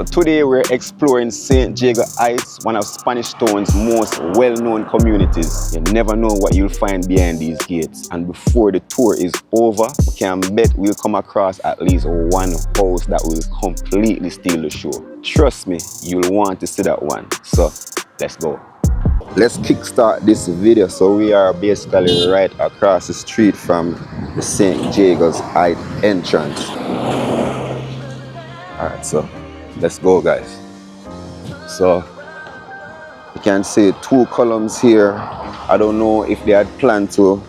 So today we're exploring St Jago Heights, one of Spanish Town's most well-known communities. You never know what you'll find behind these gates. And before the tour is over, we can bet we'll come across at least one house that will completely steal the show. Trust me, you'll want to see that one. So let's go. Let's kickstart this video. So we are basically right across the street from the St Jago's Heights entrance. Alright, so let's go, guys. So you can see two columns here. I don't know if they had planned to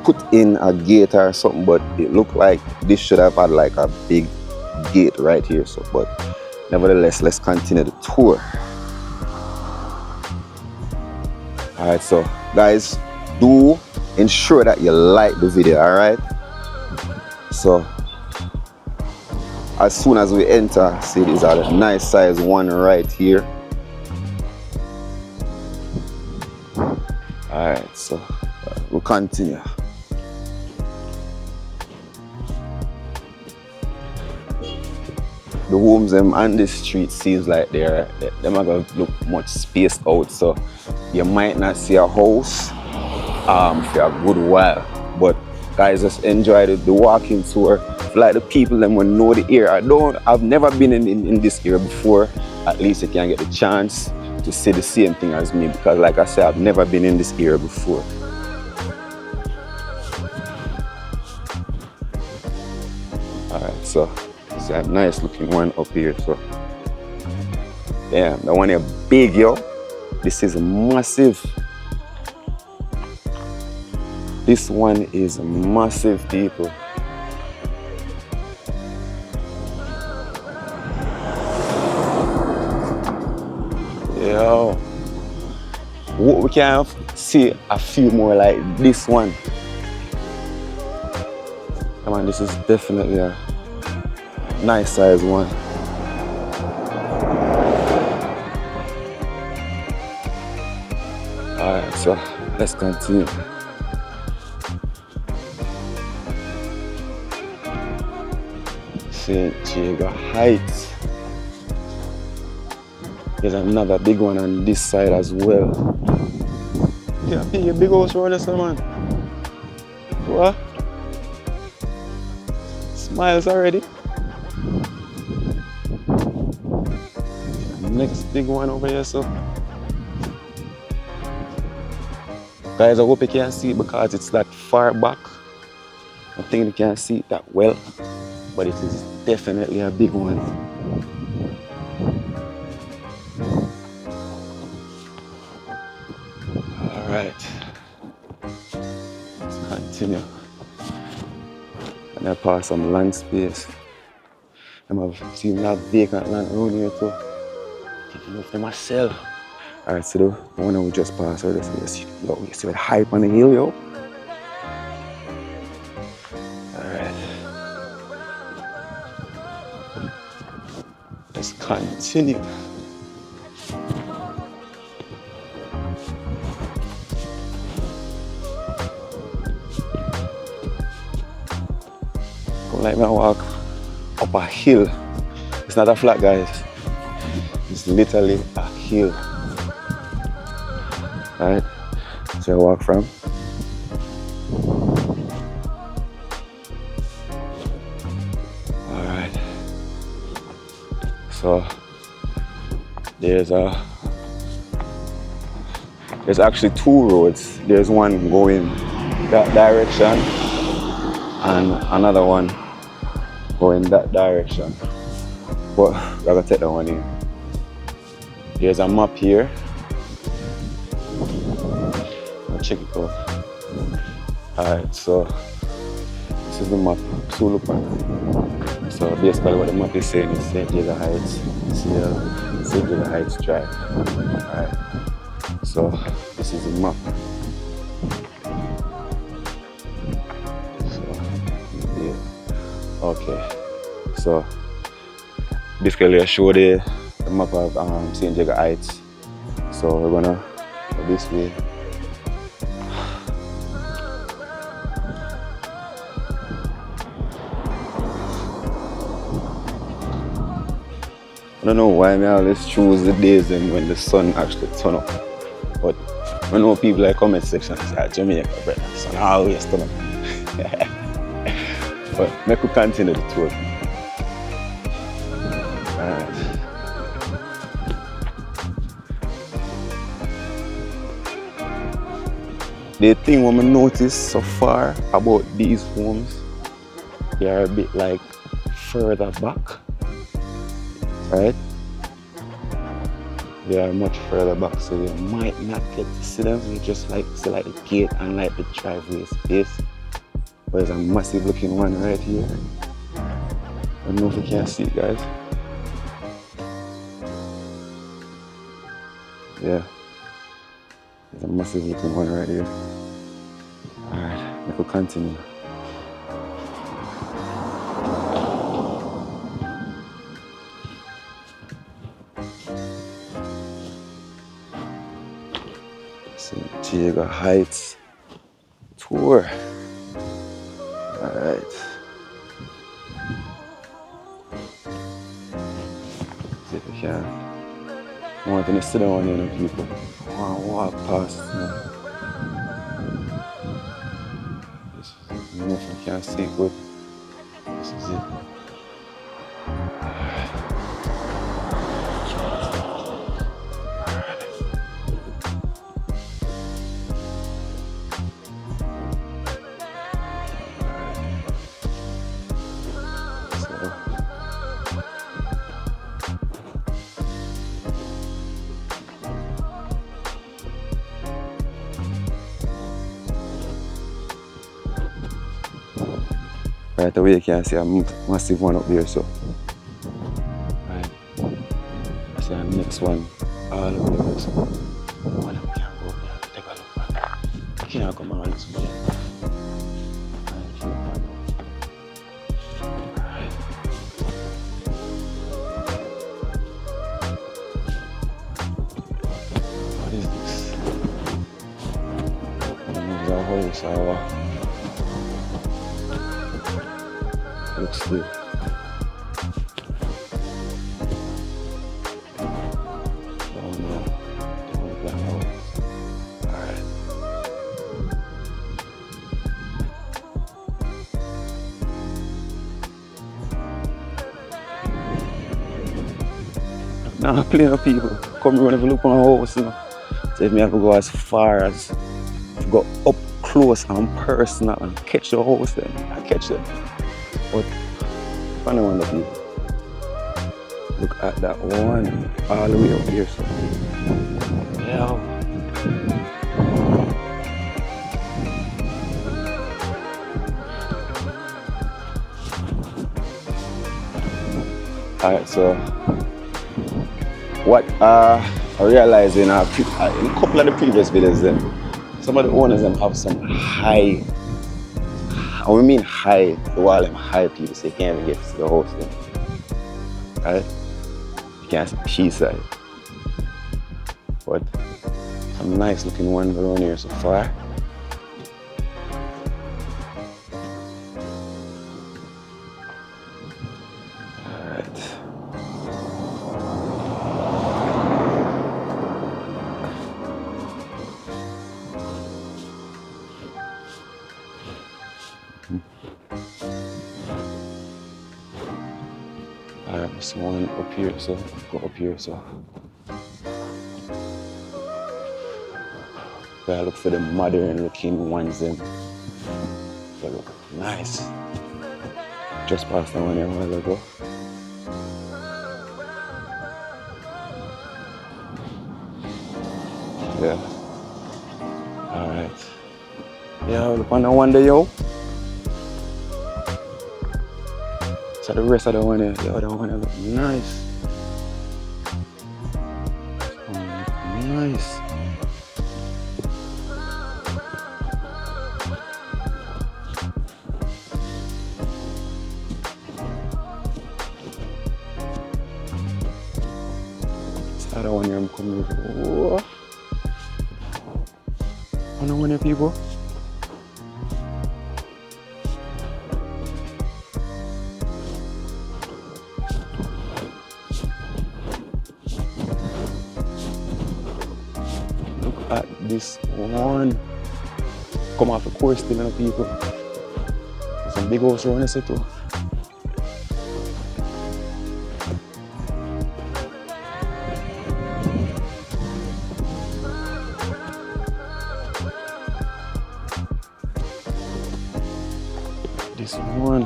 put in a gate or something, but it looked like this should have had like a big gate right here. So, but nevertheless, let's continue the tour. Alright, so guys, do ensure that you like the video, alright? So as soon as we enter, see these are the nice size one right here. Alright, so we'll continue. The homes on this street seems like they're not gonna look much spaced out, so you might not see a house for a good while. But guys, just enjoy the walking tour. Like the people that will know the area. I've never been in this area before. At least you can get the chance to see the same thing as me, because like I said, I've never been in this area before. Alright, so it's a nice looking one up here. So damn, that one here big, yo. This is massive. This one is massive, people. Yo, we can see a few more like this one. Come on, this is definitely a nice size one. Alright, so let's continue. St Jago Heights. There's another big one on this side as well. Yeah, a big house around this, man. What? Smiles already. Next big one over here, so. Guys, I hope you can see it because it's that far back. I think you can see it that well, but it is definitely a big one. Alright, let's continue. And I pass some land space. I've seen that vacant land around here too. Keep looking for myself. Alright, so the one we just passed, so you see the hype on the hill, yo. Alright. Let's continue. Like me walk up a hill. It's not a flat, guys. It's literally a hill. Alright, so I walk from. Alright. So there's actually two roads. There's one going that direction and another one going that direction, but I gotta take that one in. There's a map here. I'll check it out. Alright, so this is the map. So look at it. So basically what the map is saying is St Jago Heights, St Jago Heights Drive. Alright, so this is the map. Okay, so basically I show the map of St Jago Heights. So we're gonna go this way. I don't know why I always choose the days when the sun actually turn up. But I know people like comment section say Jamaica, but the sun always turn up. But make we continue the tour. Alright. The thing what I noticed so far about these homes, they are a bit like further back, right? They are much further back, so you might not get to see them. You just like see like the gate and like the driveway space. But there's a massive looking one right here. I don't know if you can see it, guys. Yeah, there's a massive looking one right here. Alright, we will continue. St Jago Heights tour. Alright. See if we can. I want to sit down here, people. I want to walk past. I don't know if I can see it good. This is it. Right away you can see a massive one up there, so right. I see the next one all over there, so one of them can go up there, take a look, man. I can't come on this way. Alright. What is this? There's a house or what? Looks good. Oh no, don't black hole. Alright. Now plenty of people come here and look on my house, you know. So if me have to go as far as to go up close and personal and catch the house, then I catch them. But funny one of you. Look at that one all the way up here. So. Yeah. Alright, so what I realized in a couple of the previous videos, then some of the owners them have some high. I mean high, the wall them high people, so you can't even get to the house then. Right? You can't see the she side. But some nice looking ones around here so far. Alright. Alright, there's one up here, so go up here, so I look for the modern looking ones then. They look nice. Just past the one here a while ago. Yeah. Alright. Yeah, look on the one there, yo. So the rest of the one here, the other one look nice. Nice. This other one here I'm coming with. Whoa. I know one here, people. at this one. Come off the course still, you know, people. There's some big house around here too. This one.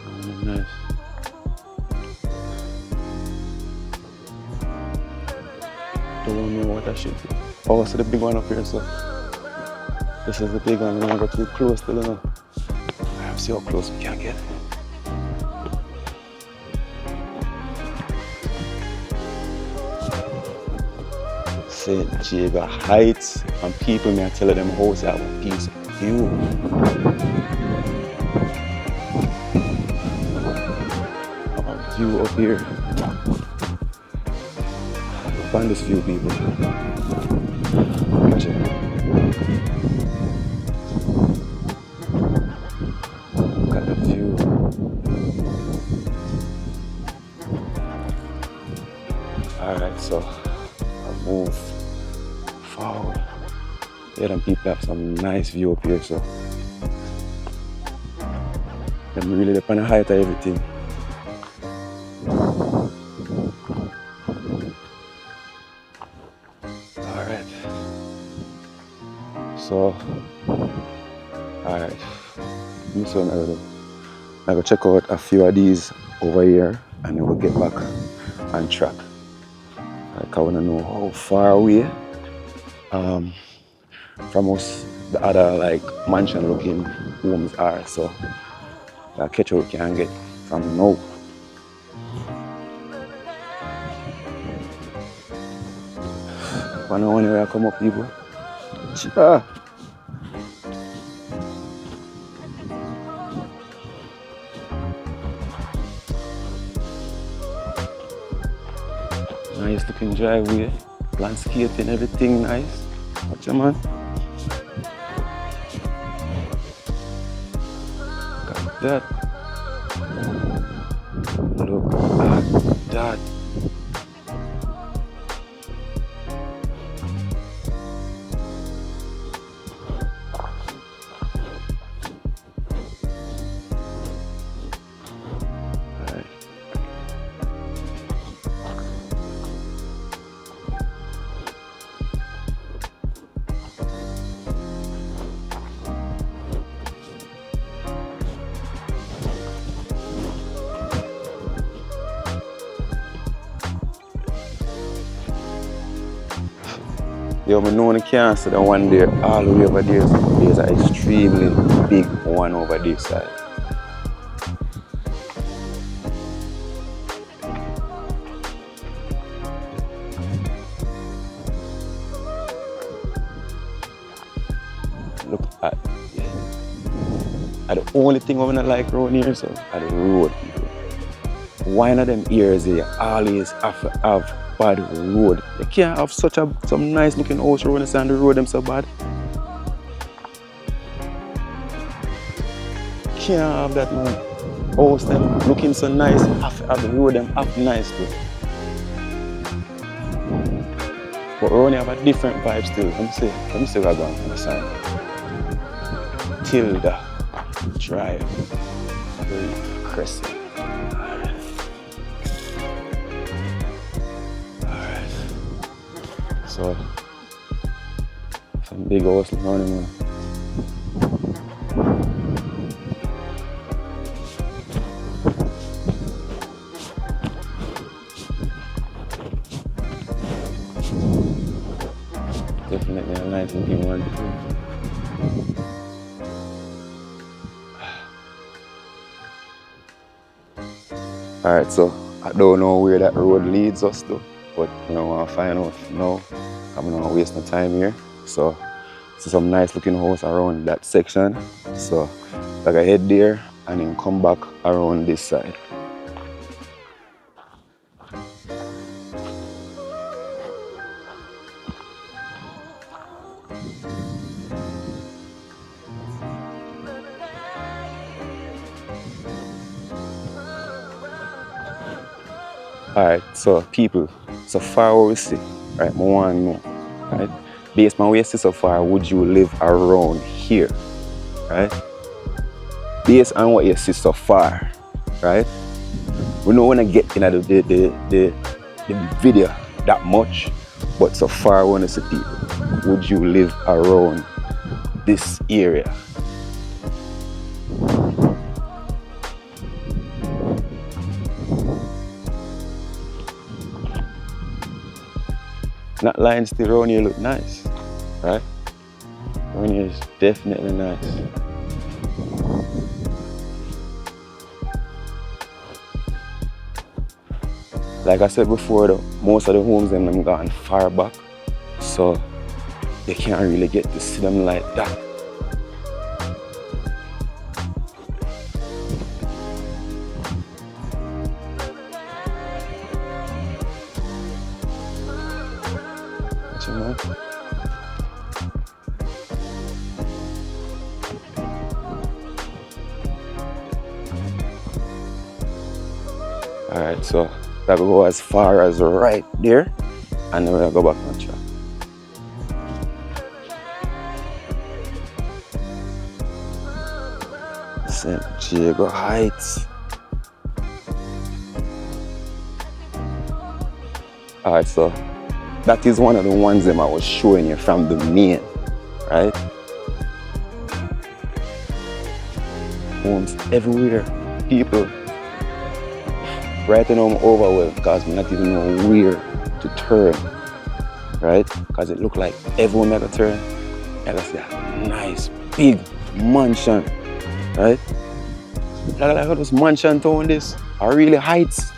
Oh, nice. Don't know what that should be. Oh, so the big one up here, so this is the big one. We're gonna go too close still, you know. I have to see how close we can get. St Jago Heights, and people may tell them house have a piece of view. A view up here. Find this view, people. Check. Look at the view. Alright, so I'll move forward. Yeah, them people have some nice view up here, so them really depend on the height of everything. Alright. So, alright. This one I go check out a few of these over here and then we'll get back on track. Like I wanna know how far away from us the other like mansion looking homes are, so I'll catch what we can get from now. I know when I come up, people. Nice looking driveway, landscaping, everything nice. Watch your man. Look at that. Look at that. Yo, I know I can't see the one there all the way over there. So there's an extremely big one over this side. Look at it. And the only thing I'm not like around here, so are the road, people. One of them ears here always have to have bad road. You can't have some nice looking house around the road them so bad. Can't have that, man. House them looking so nice, have the road them up nice too. But we only have a different vibe still. Let me see what I'm going on the sign. Tilda Drive. Crescent. So, some big house morning, man. Definitely a nice looking one. Alright, so I don't know where that road leads us to, but you know, I'll find out now. I'm not gonna waste no time here. So, see some nice looking house around that section. So, like I head there and then come back around this side. Alright, so people, so far what we see, right, I want to know, right, based on what you see so far, would you live around here, right? Based on what you see so far, right? We don't want to get into the video that much, but so far I want to see people, would you live around this area? That line still around here look nice, right? Around here is definitely nice. Like I said before though, most of the homes them gone far back, so you can't really get to see them like that. Alright, so I go as far as right there, and then we'll go back on track. St Jago Heights. Alright, so that is one of the ones that I was showing you from the main, right? Homes everywhere, people. Right now I'm overwhelmed because I not even know where to turn, right? Because it looked like everyone made a turn. And I see a nice big mansion, right? Like how this mansion town this are really heights.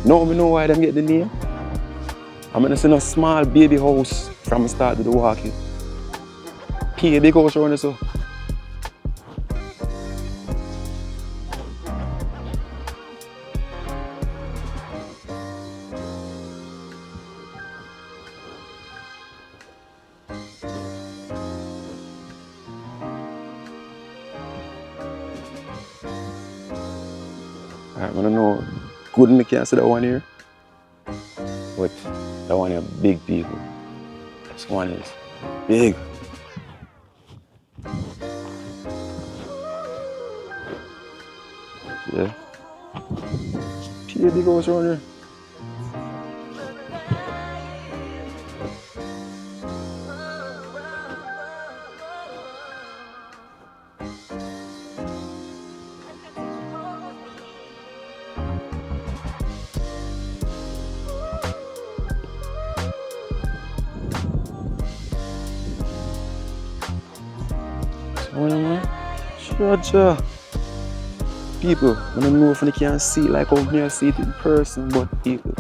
Now we know why them get the name. I'm gonna see a small baby house from the start to the walking. P a big house around this. I don't know, good in the can't see that one here, but that one here big people. This one is big. Yeah. See a big house around here. Sure. People, I don't know if you can see like how me I see it in person, but people,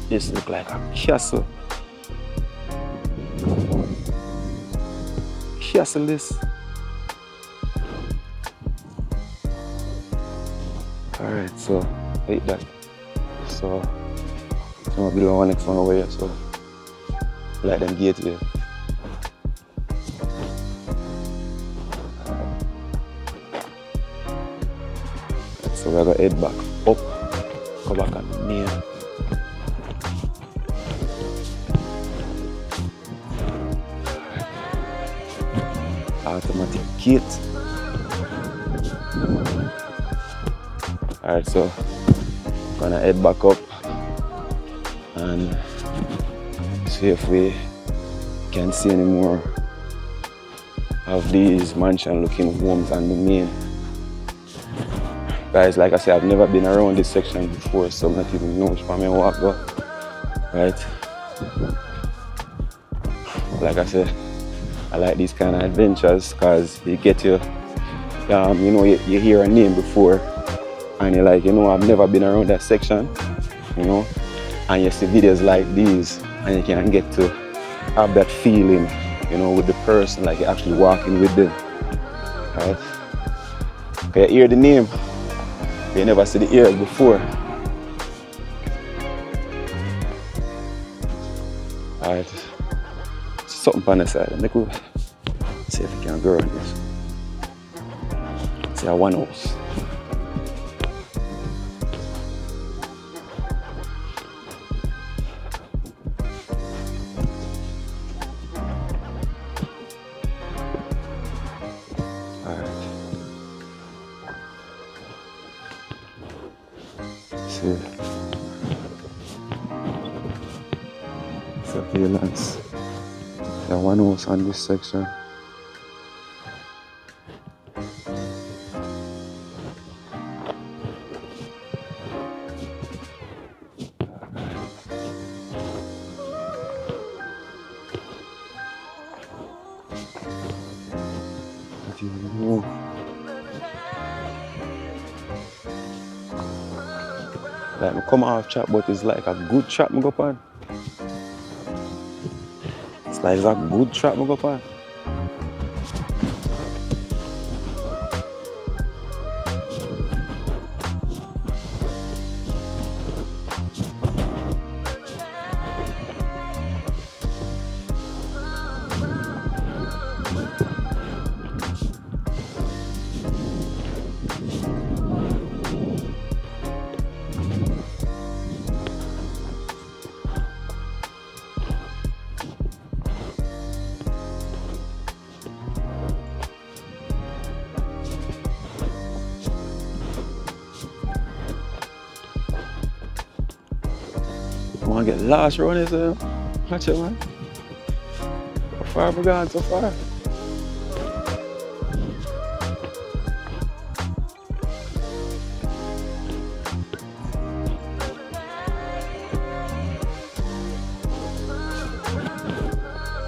this look like a castle. Castle this. Alright, so like that. So I'm gonna build one next one over here, so like them gate here. So we're gonna head back up, go back on the main. Automatic gate. Alright, so gonna head back up and see if we can see any more of these mansion looking homes on the main. Guys, like I said, I've never been around this section before, so I'm not even know which one I walk go. Right? Like I said, I like these kind of adventures because you get you know, you hear a name before and you're like, you know, I've never been around that section, you know, and you see videos like these and you can get to have that feeling, you know, with the person, like you're actually walking with them. Right? Okay, you hear the name. You never see the ears before. Alright, something on the side. Let me go see if we can go around this. See a one house. see. Surveillance. There one house on this section. Like me come off chat, but it's like a good chat me go on. It's like a good chat me go on. I want to get lost around this. Watch it, man. How far we gone so far?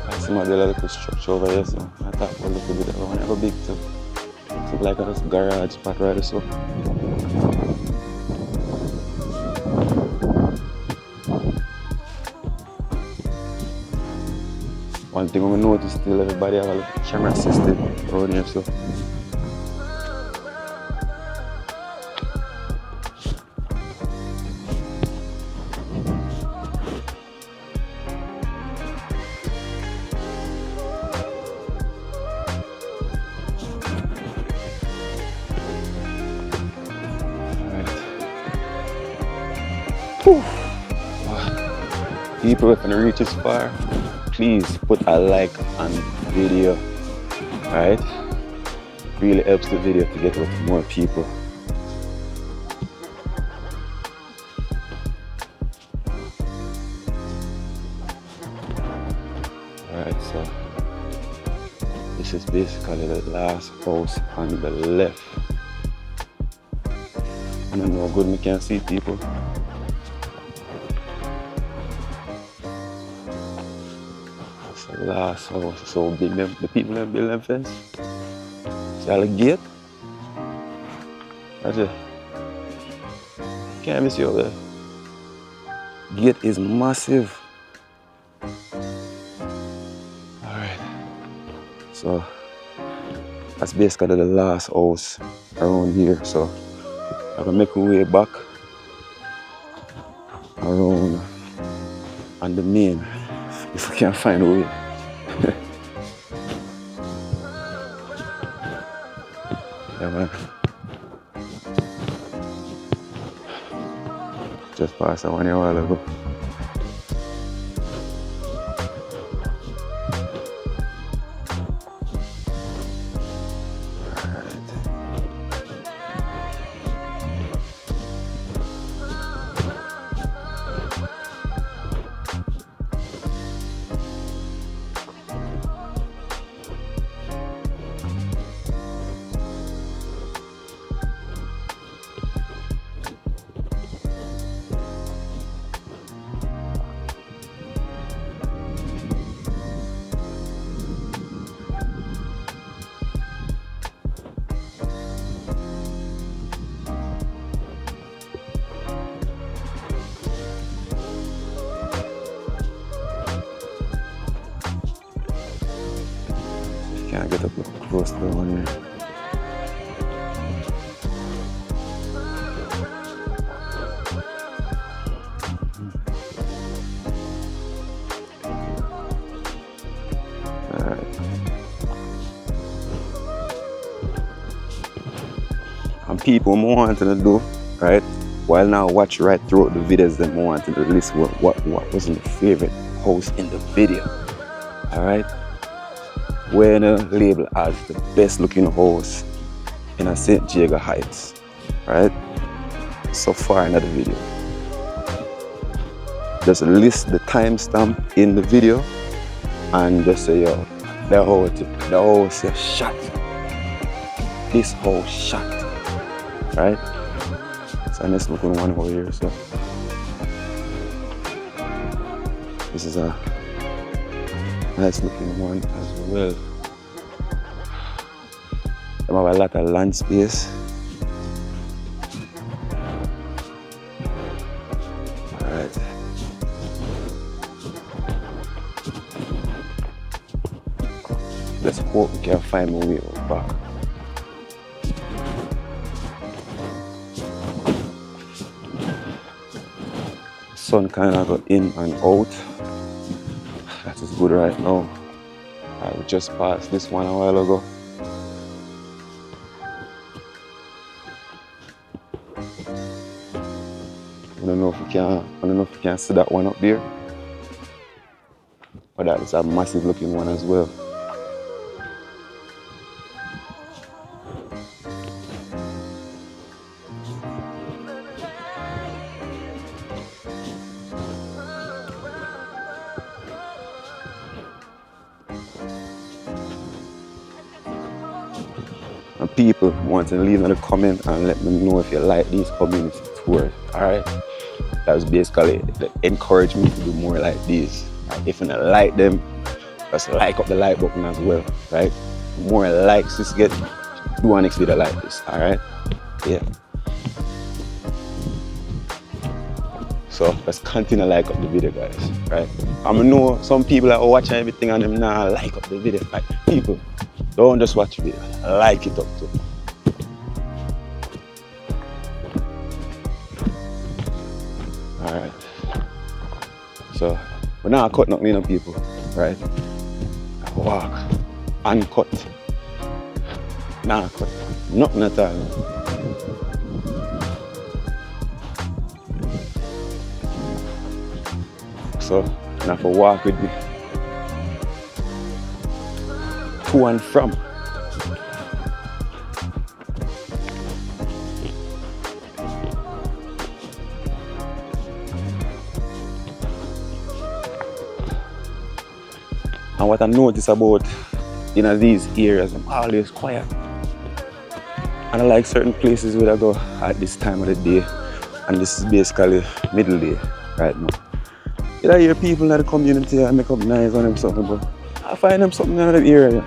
I see my little structure over here, so I thought we'll look a bit of one. Never big too. So like a garage spot right so. One thing we notice still everybody have a camera system around here so. People, if you reach this far, please put a like on the video, right? Really helps the video to get out to more people. Alright, so this is basically the last house on the left. I don't know how good we can see people. Last house, so big them, the people that build them fence. See all the gate? That's it. Can't miss you over there. Gate is massive. Alright. So that's basically the last house around here. So I'm gonna make my way back around on the main if we can find a way. Yeah, man. Just passed that one a while ago. Can't get up close to the one here. Alright. And people wanting to do, right? While now watch right throughout the videos that wanting to list what was the favorite house in the video. Alright? We're gonna label as the best looking house in a St Jago Heights, right? so far in the video. Just list the timestamp in the video and just say, yo, the whole shot. This whole shot, right? So let's look at one over here. So this is a nice looking one as well. They have a lot of land space. Alright. Let's hope we can find my way out back. Sun kind of got in and out. That is good right now. I just passed this one a while ago. I don't know if you can see that one up there. But that is a massive looking one as well. And people want to leave in a comment and let me know if you like these community tours. Alright? That was basically the encouragement to do more like these. Right? If you don't like them, just like up the like button as well. Right? The more likes this get, do a next video like this. Alright? Yeah. So let's continue to like up the video, guys. Right? I know some people are watching everything and them now like up the video. Like, people, don't just watch the video, like it up too. Alright. So, we're not cut nothing in people, right? I walk, uncut. Nah, cut. Nothing at all. So, I have to walk with me. To and from. And what I notice about these areas, I'm always quiet. And I like certain places where I go at this time of the day. And this is basically middle day right now. You hear people in the community and make up nice on them something, but I find them something in the area.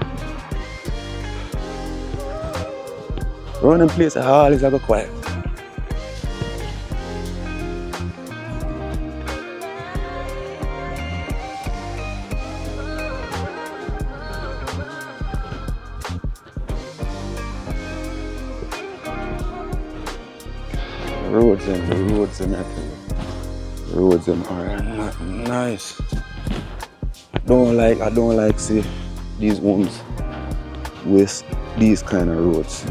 Around them places, I always go quiet. The roads are not nice. I don't like see these homes with these kind of roads.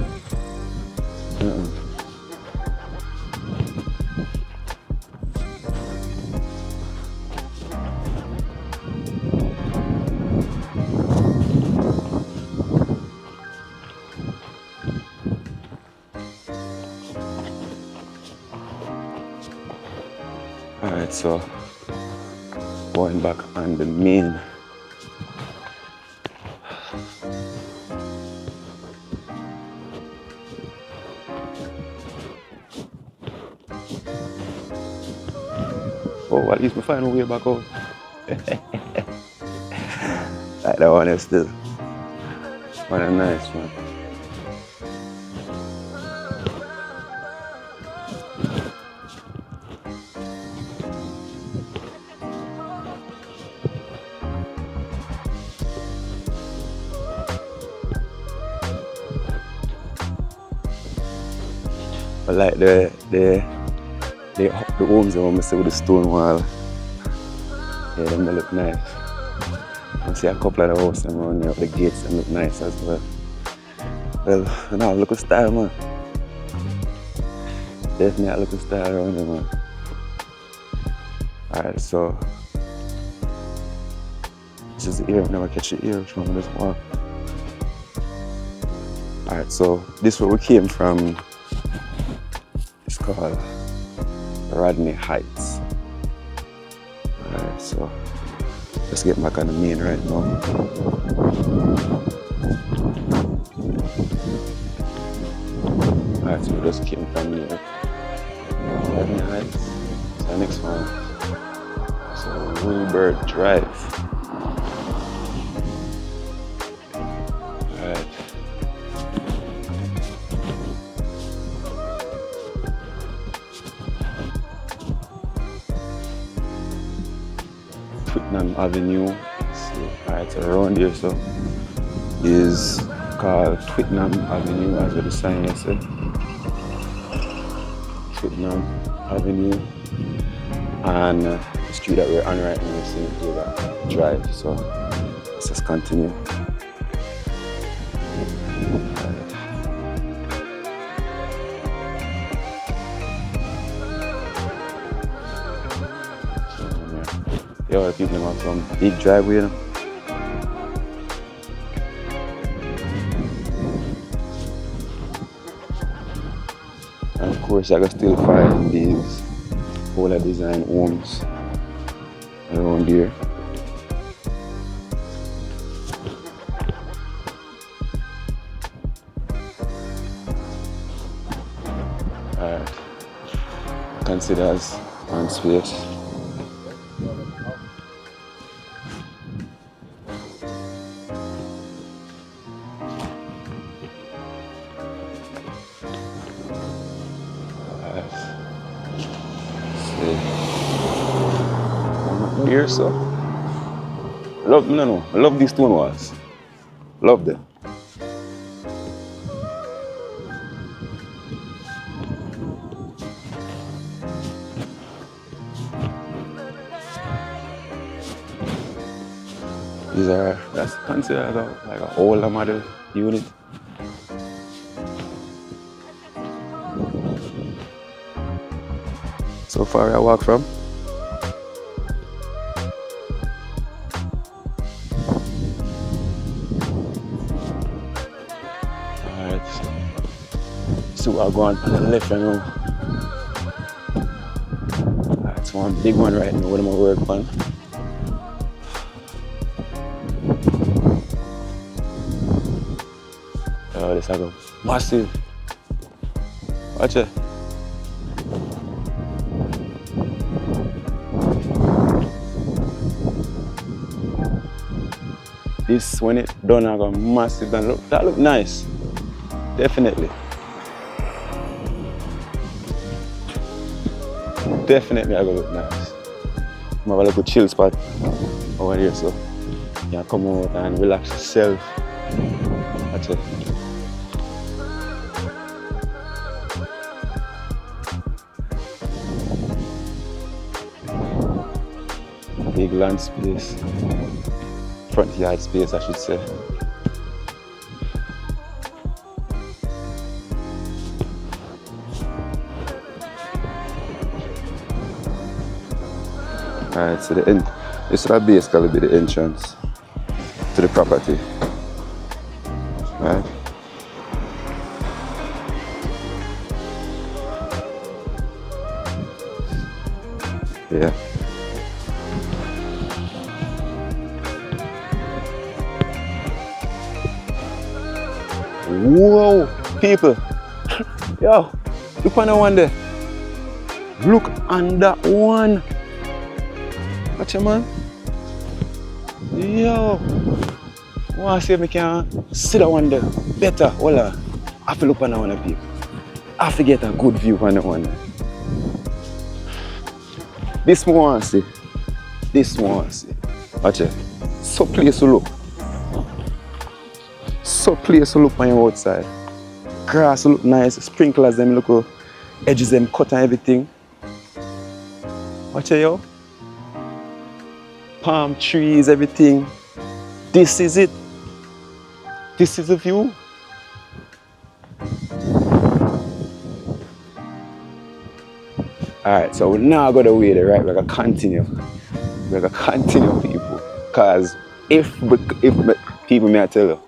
Alright, so going back on the main. Oh, at least we find a way back out. Like that one is still what a nice one. But like the homes I see with the stone wall. Yeah, them they look nice. I see a couple of the houses around here, the gates them look nice as well. Well, now look at style, man. Definitely a look at style around here, man. Alright, so this is the ear, never catch the ear, which one just walk. Alright, so this is where we came from. It's called Rodney Heights. Alright, so let's get back on the main right now. Alright, so we just came from here. Rodney Heights. So the next one. So Wilbur Drive. Alright. Twickenham Avenue. Alright, so around here so is called Twickenham Avenue, as the sign said. Twickenham Avenue, and the street that we're on right now is St Jago Drive. So let's just continue. Yo, the people have some big driveway, you know. And of course, I can still find these older design homes around here. Alright, consider as one space. Here, so I love these stone walls. Love them. That's considered like an older model unit. So far I walk from. So I'll go on the left right now. That's one big one right now. What am I working on? Oh, this is a massive. Watch it. This when it done, I got massive. That look nice. Definitely. Definitely I go look nice. I have a little chill spot over here, so you can come out and relax yourself. That's it. Big land space. Front yard space, I should say. Alright, so this would basically be the entrance to the property. Right? Yeah. Whoa, people. Yo, look on that one there. Look on that one. Watch it, man. Yo. I want to see if I can see that one there better. Hold on. I have to look on that one, people. I have to get a good view on that one. This one I want to see. This one I want to see. Watch it. So place to look. So place to look on your outside. Grass look nice. Sprinklers them look. Edges them cut and everything. Watch it, yo. Palm trees, everything. This is it. This is the view. Alright, so we're now going to wait, right? We're going to continue. We're going to continue, people. Because if people may tell you,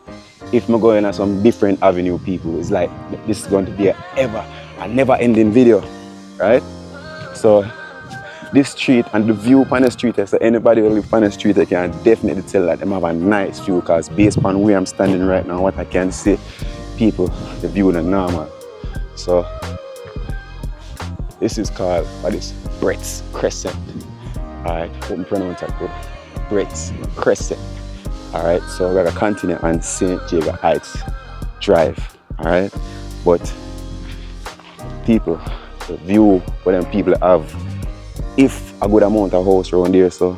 if I'm going on some different avenue, people, it's like this is going to be a never ending video, right? So this street and the view upon the street, so anybody who live on the street, I can definitely tell that them have a nice view, because based on where I'm standing right now, what I can see, people, the view is normal. So this is called, what is Brett's Crescent. Alright, hope I pronounce that good. Brett's Crescent. Alright, so we're gonna continue on St Jago Heights Drive. Alright, but people, the view what them people have, if a good amount of house around there, so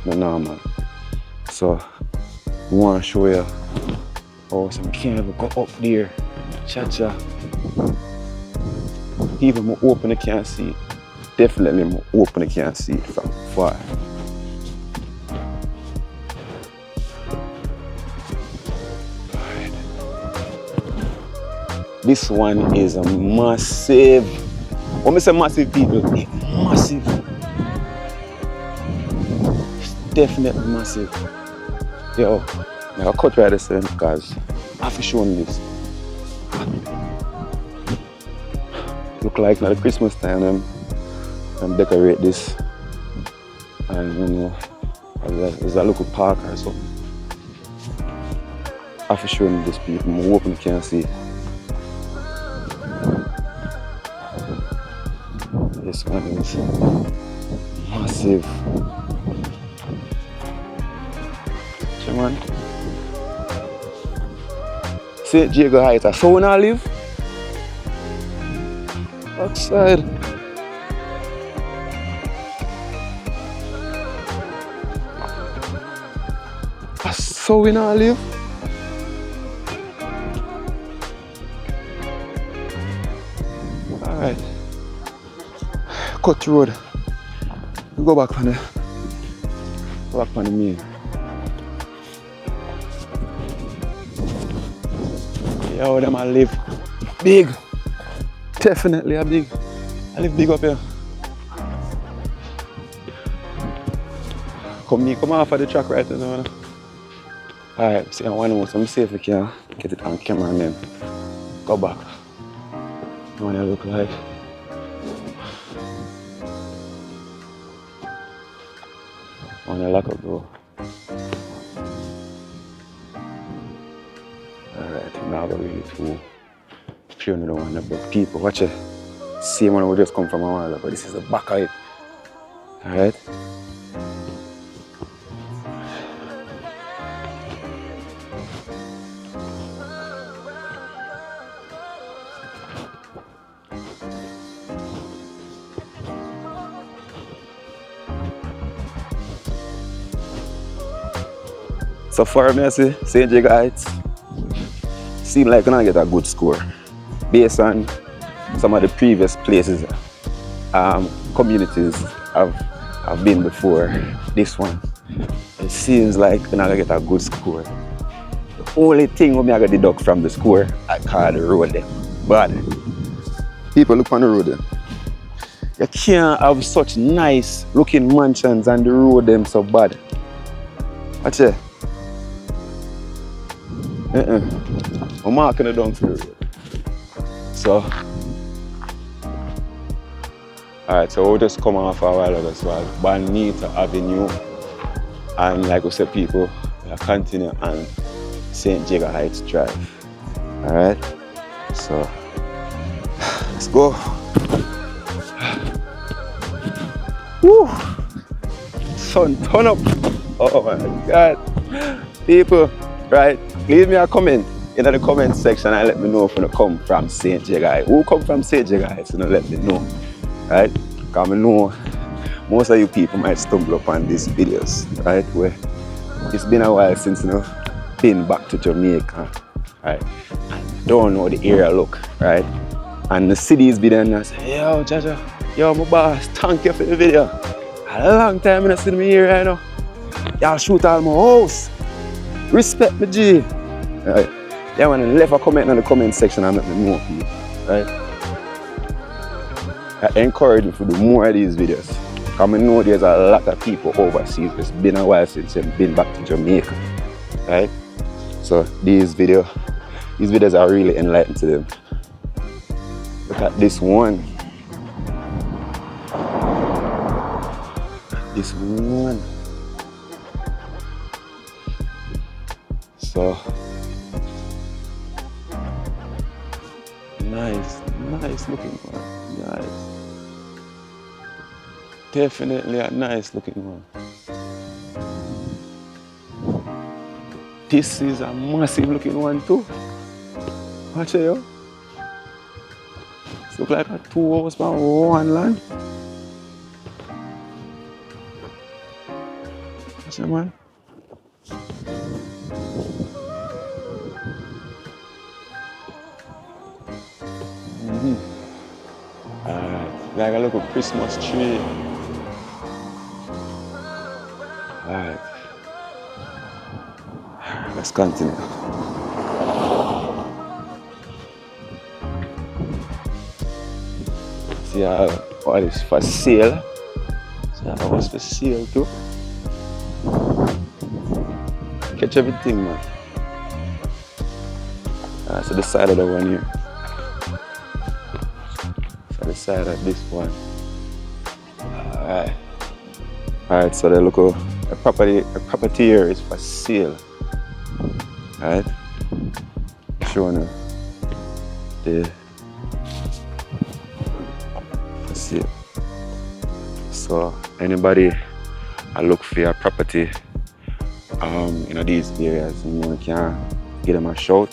no normal. So I want to show you how some can't even go up there. Cha-cha. Even more open I can't see it. Definitely more open I can't see it from far. Alright. This one is a massive. When I say massive, people, it's massive. It's definitely massive. Yo, I'll cut right this in because I have to show them this. Look like now the Christmas time and decorate this. And you know, there's a little park or something. I have to show them this, people. I'm hoping you can see. This one is massive. Come on. St Jago Heights. That's how we now live? Outside. That's how we now live? Alright. Cut the road. We go back on the main. Yo, them I live big. Definitely a big. I live big up here. Come off of the track right now. Alright, see I want to know, so I'm see if we can get it on camera and then go back. What it look like. On the lock up though. Alright, now we're really too clear on the one, but people, watch it. Same one we just come from a while ago, but this is the back of it. Alright? So far, I see St Jago Heights seem like we're gonna get a good score based on some of the previous places, communities I've been before. This one, it seems like we're gonna get a good score. The only thing we gonna deduct from the score, I call the road there. But people look on the road there. You can't have such nice looking mansions and the road them so bad. Watch it. I'm marking it down to the road. So, alright, so we'll just come off a while ago as well. Bonita Avenue. And like we said, people, we'll continue on St Jago Heights Drive. Alright? So, let's go. Woo! Sun turn up. Oh my God. People, right? Leave me a comment in the comment section and let me know if you come from St Jago Heights. Who come from St Jago Heights? You know, let me know. Right? Because I know most of you people might stumble upon these videos, right? Where it's been a while since you know been back to Jamaica. Right? And don't know the area look, right? And the city's been there and I say, yo, Jaja, yo, my boss, thank you for the video. A long time I see me here right now. Y'all shoot all my house. Respect me, G. Right. Yeah, when leave a comment in the comment section and let me know, people. Right? I encourage you to do more of these videos. Because I know there's a lot of people overseas. It's been a while since they've been back to Jamaica. Right? So these videos are really enlightening to them. Look at this one. This one. So nice, nice looking one. Nice. Definitely a nice looking one. This is a massive looking one too. Watch it, yo. It looks like a 2 hours per one land. Watch it, man. Alright, like a little Christmas tree. Alright, let's continue. See how all is for sale. See how was for sale too. Catch everything, man. So the side of the one here. So the side of this one. Alright, so the local property here is for sale. Alright. Showing you the for sale. So anybody I look for a property in these areas, you can give them a shout.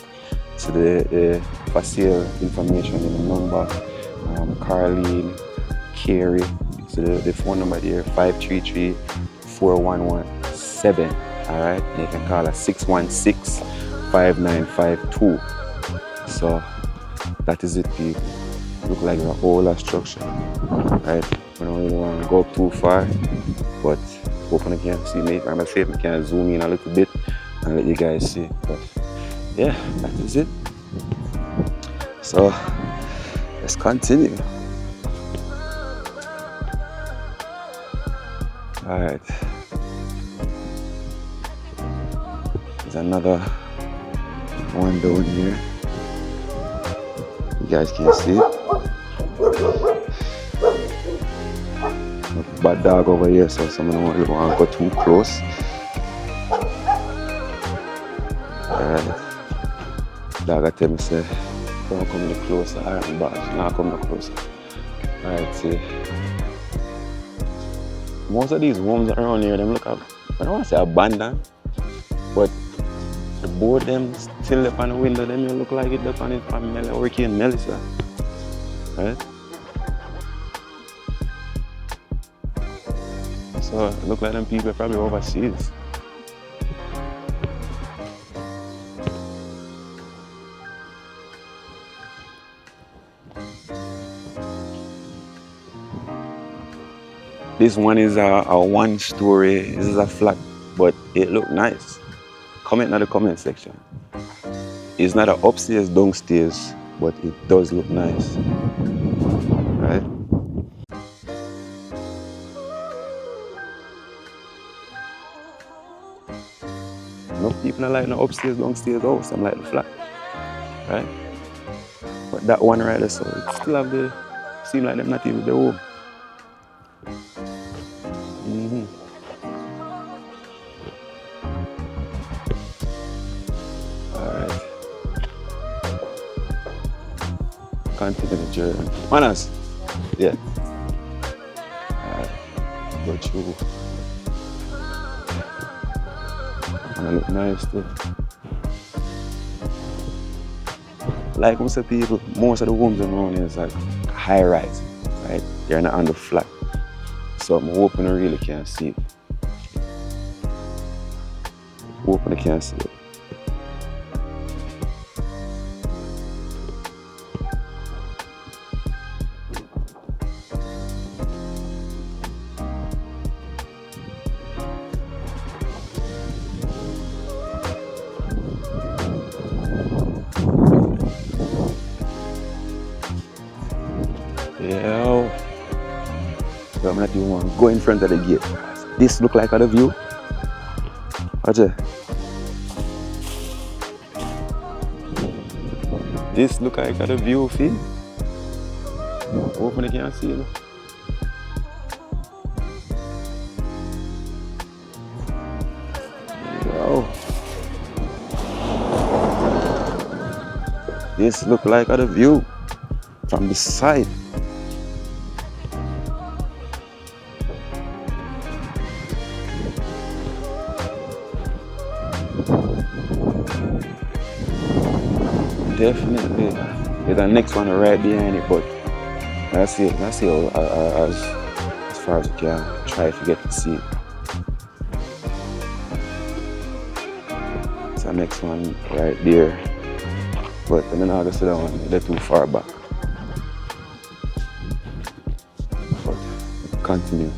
So the for sale information in the number, Carlene, Carey. So the phone number there, 533-4117. Alright, you can call us 616-5952. So that is it, people. Look like a whole structure. Right? We don't really want to go up too far, but hoping you can see me. I'm gonna see if we can zoom in a little bit and let you guys see. But yeah, that is it. So let's continue. Alright. There's another one down here. You guys can see it. Bad dog over here, so someone don't really want to go too close. Alright. Dog I tell me say, don't come any closer. Alright, but now come no closer. Alright, see. Most of these homes around here, them look up, I don't want to say abandoned, but the board them still up on the window, them you look like it up on it from Hurricane Melissa. Right? So it look like them people are probably overseas. This one is a one story, this is a flat, but it look nice. Comment in the comment section. It's not an upstairs, downstairs, but it does look nice. Right? Enough people are like no upstairs, downstairs house, I'm like the flat. Right? But that one right there, so it still have the, seem like them not even the home. Alright. Continue the journey. Manas? Yeah. Alright. Go through. And I look nice too. Like most of the people, most of the homes around here is like high rise, right? They're not on the flat. So I'm hoping I really can see it. Hoping I can see it. Yo. I'm not even want to go in front of the gate. This look like other view. Watch it. This look like other view, feel. Open it, can't see it. this look like at the view from the side. Definitely. There's the next one right behind it, but let's see as far as we can try to get to see it. It's the next one right there. But then I just sit down, they're too far back. But continue.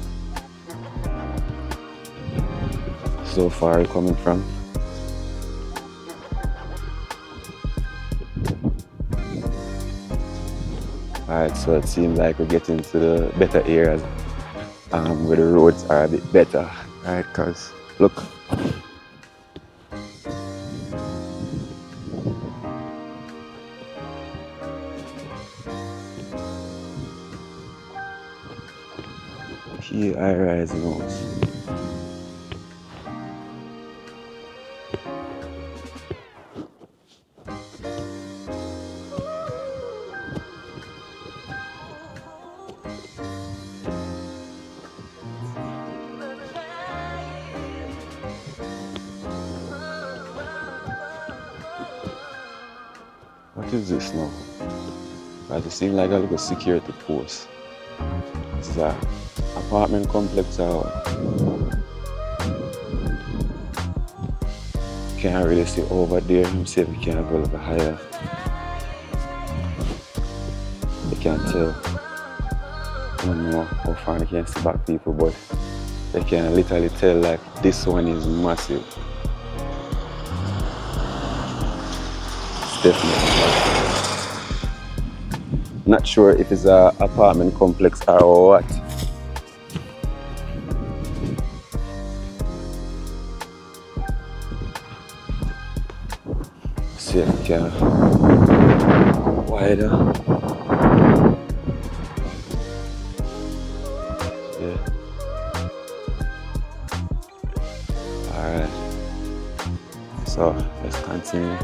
So far coming from. Alright, so it seems like we're getting to the better areas where the roads are a bit better. Alright, cause look. Here I rise house. What is this now? It seems like a little security post. This is an apartment complex or can't really see over there. Let me see if we can go a little higher. They can't tell. I don't know how far they can see back people, but they can literally tell like this one is massive. It's definitely massive. Not sure if it's an apartment complex or what. See if we can wider. Yeah. Alright. So let's continue.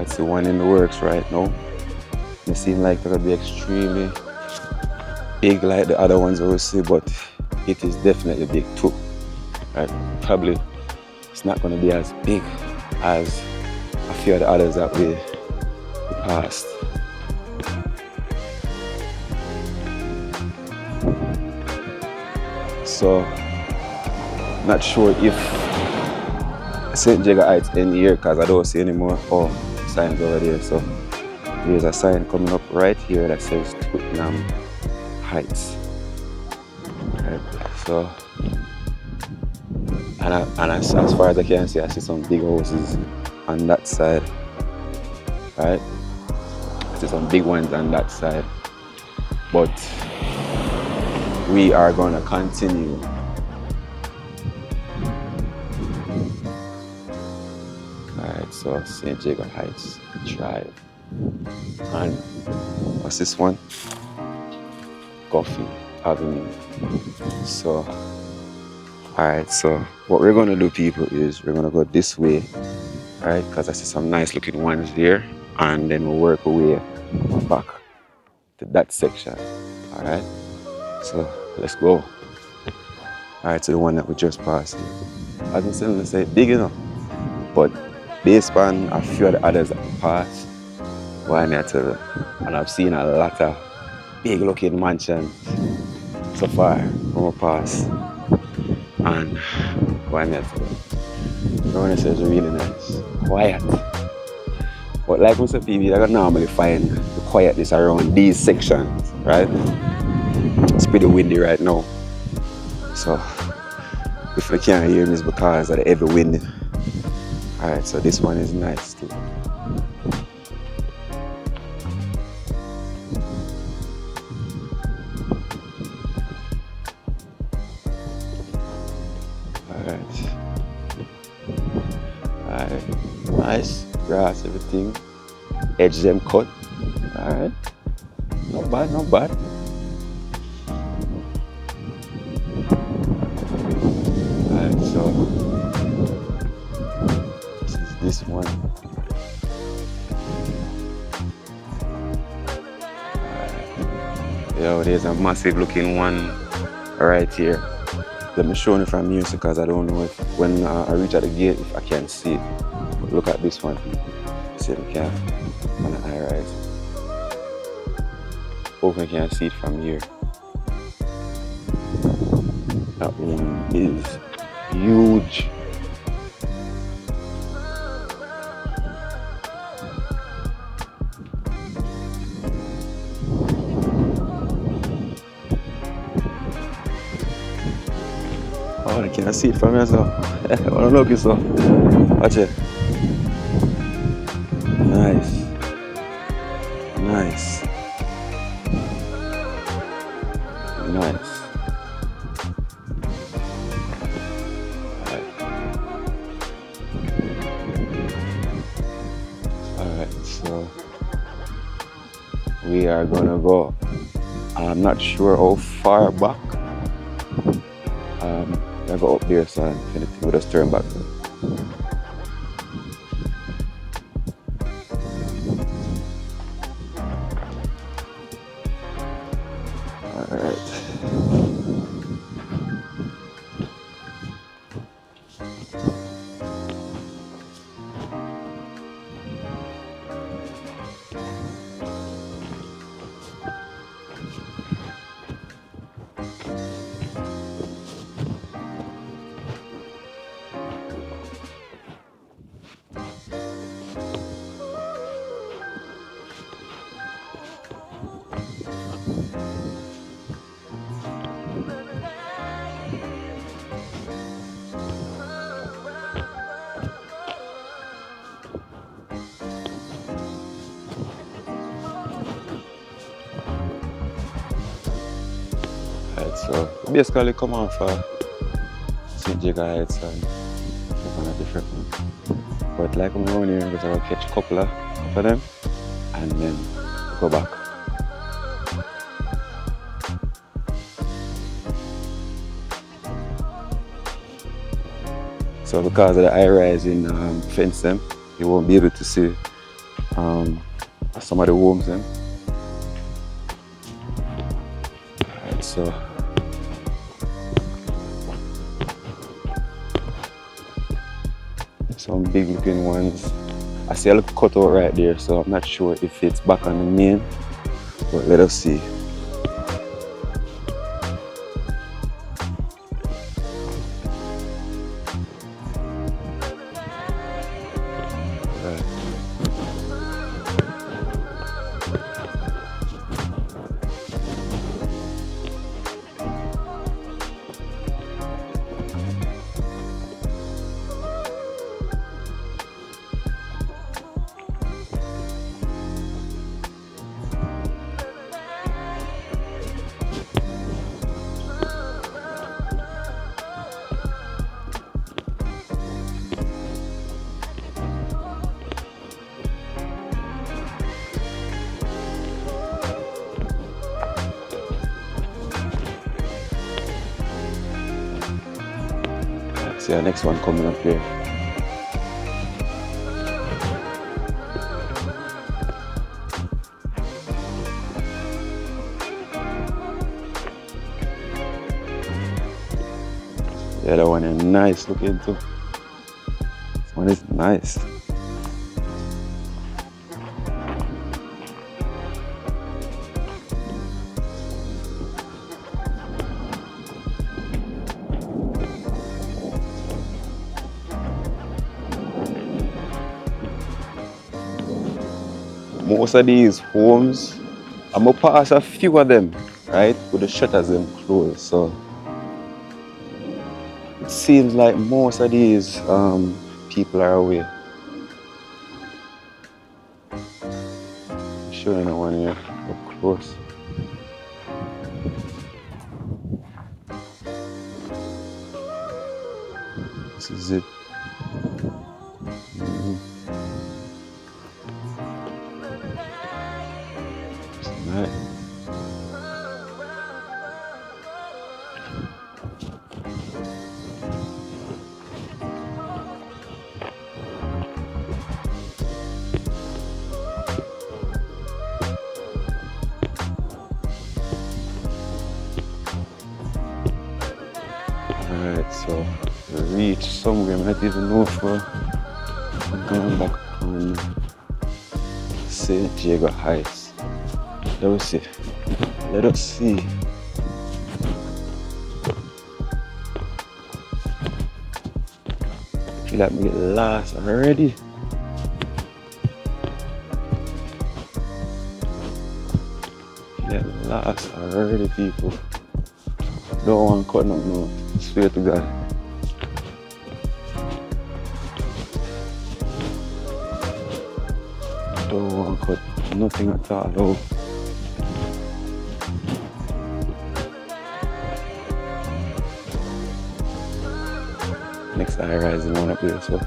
It's the one in the works right now. They seem like they're gonna be extremely big like the other ones we see, but it is definitely big too. Right? Probably it's not gonna be as big as a few of the others that we passed. So not sure if St Jago Heights in here because I don't see any more signs over there. So there's a sign coming up right here that says St Heights. Right. So and as far as I can see, I see some big houses on that side. Right? I see some big ones on that side. But we are gonna continue. Alright, so St Jago Heights Drive. And what's this one? Coffee Avenue. So, alright, so what we're gonna do, people, is we're gonna go this way, right? Because I see some nice looking ones there, and then we'll work our way back to that section. Alright, so let's go. Alright, to the one that we just passed here. I was going to say big enough, but based on a few of the others that passed, why not tell you? And I've seen a lot of big looking mansions so far from a pass. And why not tell you? The one is really nice, quiet. But like most of people, I can normally find the quietness around these sections, right? It's pretty windy right now. So if you can't hear me, it's because of the heavy wind. Alright, so this one is nice too. Alright. grass, everything. Edge them cut. Alright. Not bad, not bad. Alright, so this is this one. Yo, there's a massive looking one right here. Let me show you from here because I don't know if when I reach at the gate if I can see it. But look at this one. See if I can on the high rise. Hope I can see it from here. That one is huge. Oh, I can't see it from here, so I don't look it, so watch it. Nice. Nice. Nice. Alright, so we are gonna go. I'm not sure how far back. I go up there, so if anything, we'll just turn back. Alright. Alright, so basically come on for St Jago Heights and look on a different one. But like I'm around here, I'm gonna catch a couple of them and then go back. So because of the high rise in fence them, you won't be able to see some of the homes them. Alright, so some big looking ones. I see a little cutout right there, so I'm not sure if it's back on the main, but let us see. See the next one coming up here. Yeah, that one is nice looking too. This one is nice. Most of these homes, I'm gonna pass a few of them, right, with the shutters them closed. So it seems like most of these people are away. I'm sure you know one here up close. This is it. Right. Alright, so we reached somewhere I don't even know if we're going back on St Jago Heights. Let us see. Let us see. I feel like we get lost already. Get lost already, people. Don't want to cut up no. Swear to God. Don't want to cut nothing at all out. Next high rise in one up here, so.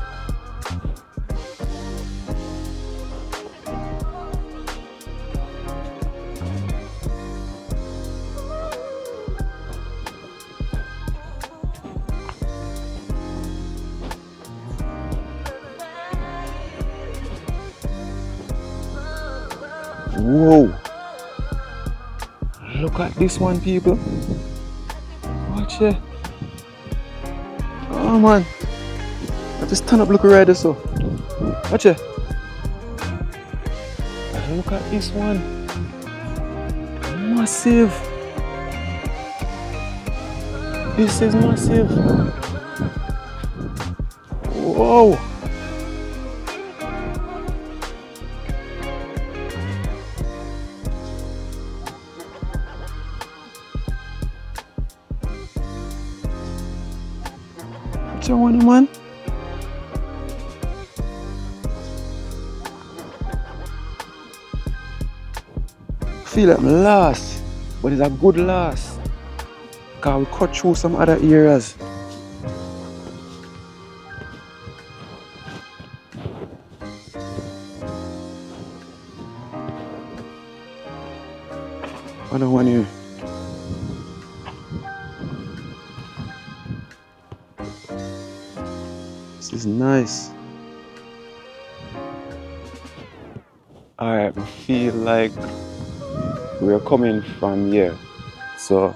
Whoa! Look at this one, people. Watch it. Oh man. I just stand up, look right there, so. Watch it. Look at this one. Massive. This is massive. Whoa. What you want, man? I feel like I'm lost, but it's a good loss. Because we cut through some other areas. I don't want you. This is nice. Alright, I feel like we're coming from here. So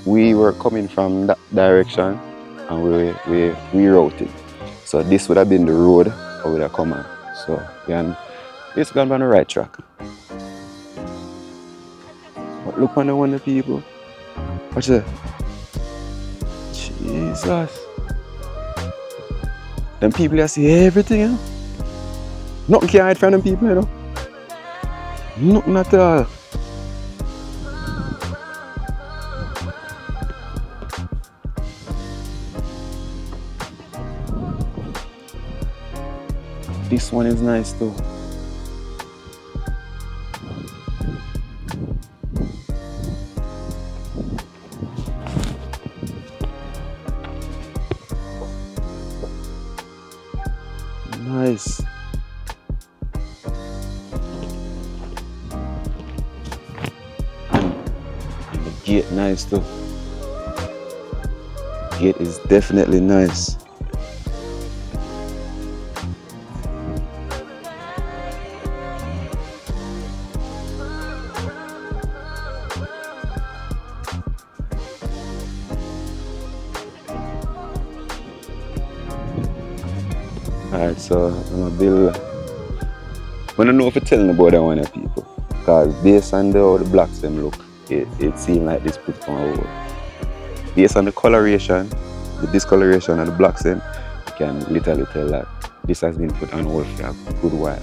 we were coming from that direction and we rerouted. So this would have been the road I would have come on. So it's gonna be on the right track. But look on the one of the people. Watch that. Jesus. Them people I see everything, you know? Nothing can hide from them people, you know? Nothing at all. This one is nice too. Nice. And the gate nice too. Gate is definitely nice. Alright, so I'm gonna build. I don't know if you're telling about that one of people. Because based on how the blocks them look, it seems like this put on over. Based on the coloration, the discoloration of the blocks them, you can literally tell that this has been put on hold for a good while.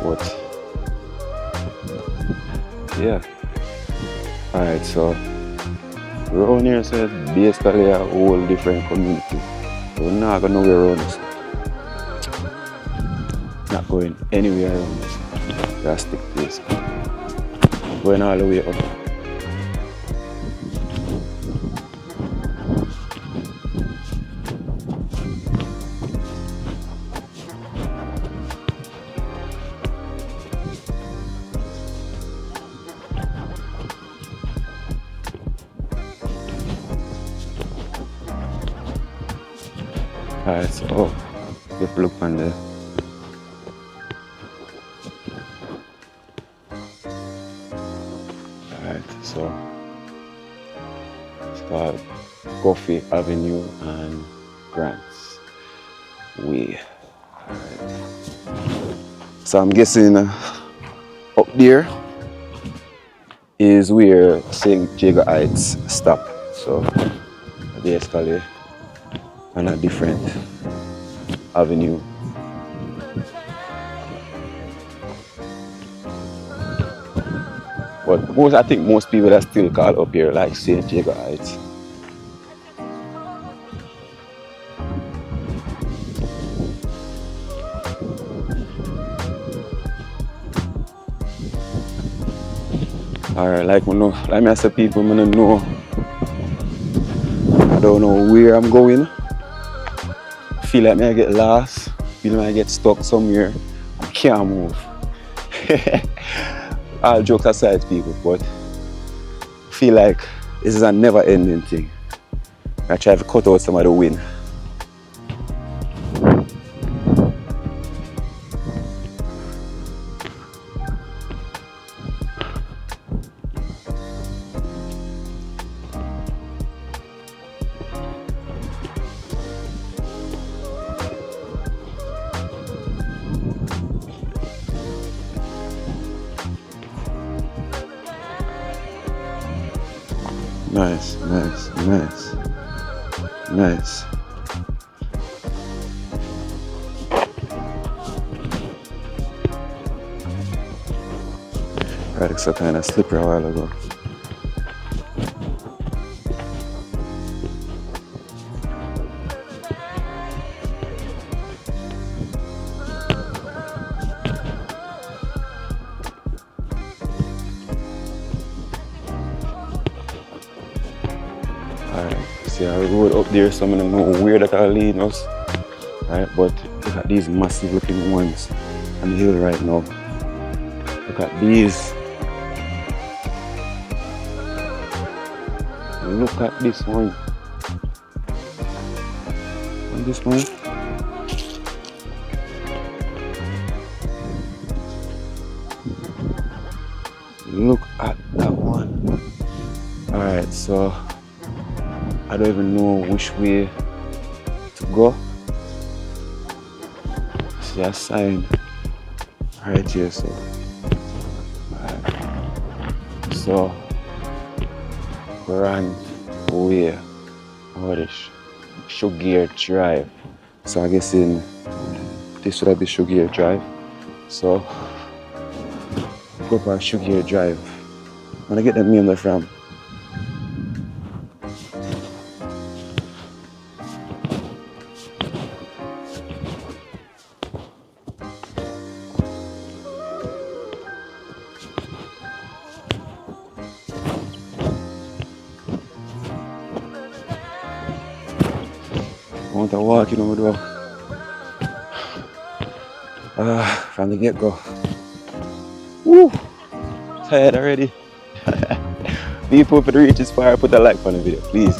But yeah. Alright, so around here so it's basically a whole different community. So we're not going nowhere around this. Not going anywhere around this. Just stick to this. Going all the way up. Alright, so you have to look on there. Alright, so it's called Coffee Avenue and Grants Way. Alright. So I'm guessing up there is where St Jago Heights stop. So basically on a different avenue. But I think most people that still call up here like St Jago Heights. Alright, like me I say people, I don't know. I don't know where I'm going. Feel like I get lost. Feel like I get stuck somewhere. I can't move. All jokes aside, people, but I feel like this is a never-ending thing. I try to cut out some of the wind. Nice, nice, nice, nice. Right, it's kind of slippery a while ago. Alright, see our road up there, so I don't know where that will lead us. Right, but look at these massive looking ones on the hill right now. Look at these. Look at this one. And this one. Look at that one. Alright, so I don't even know which way to go. See a sign right here, so. Alright. So Grand Way, what is Sugar Drive. So I guess this should be Sugar Drive. So go for Sugar Drive. When I get that name there from. I want to walk, you know, from the get-go. Woo! Tired already. People, if it reaches far, put a like on the video, please.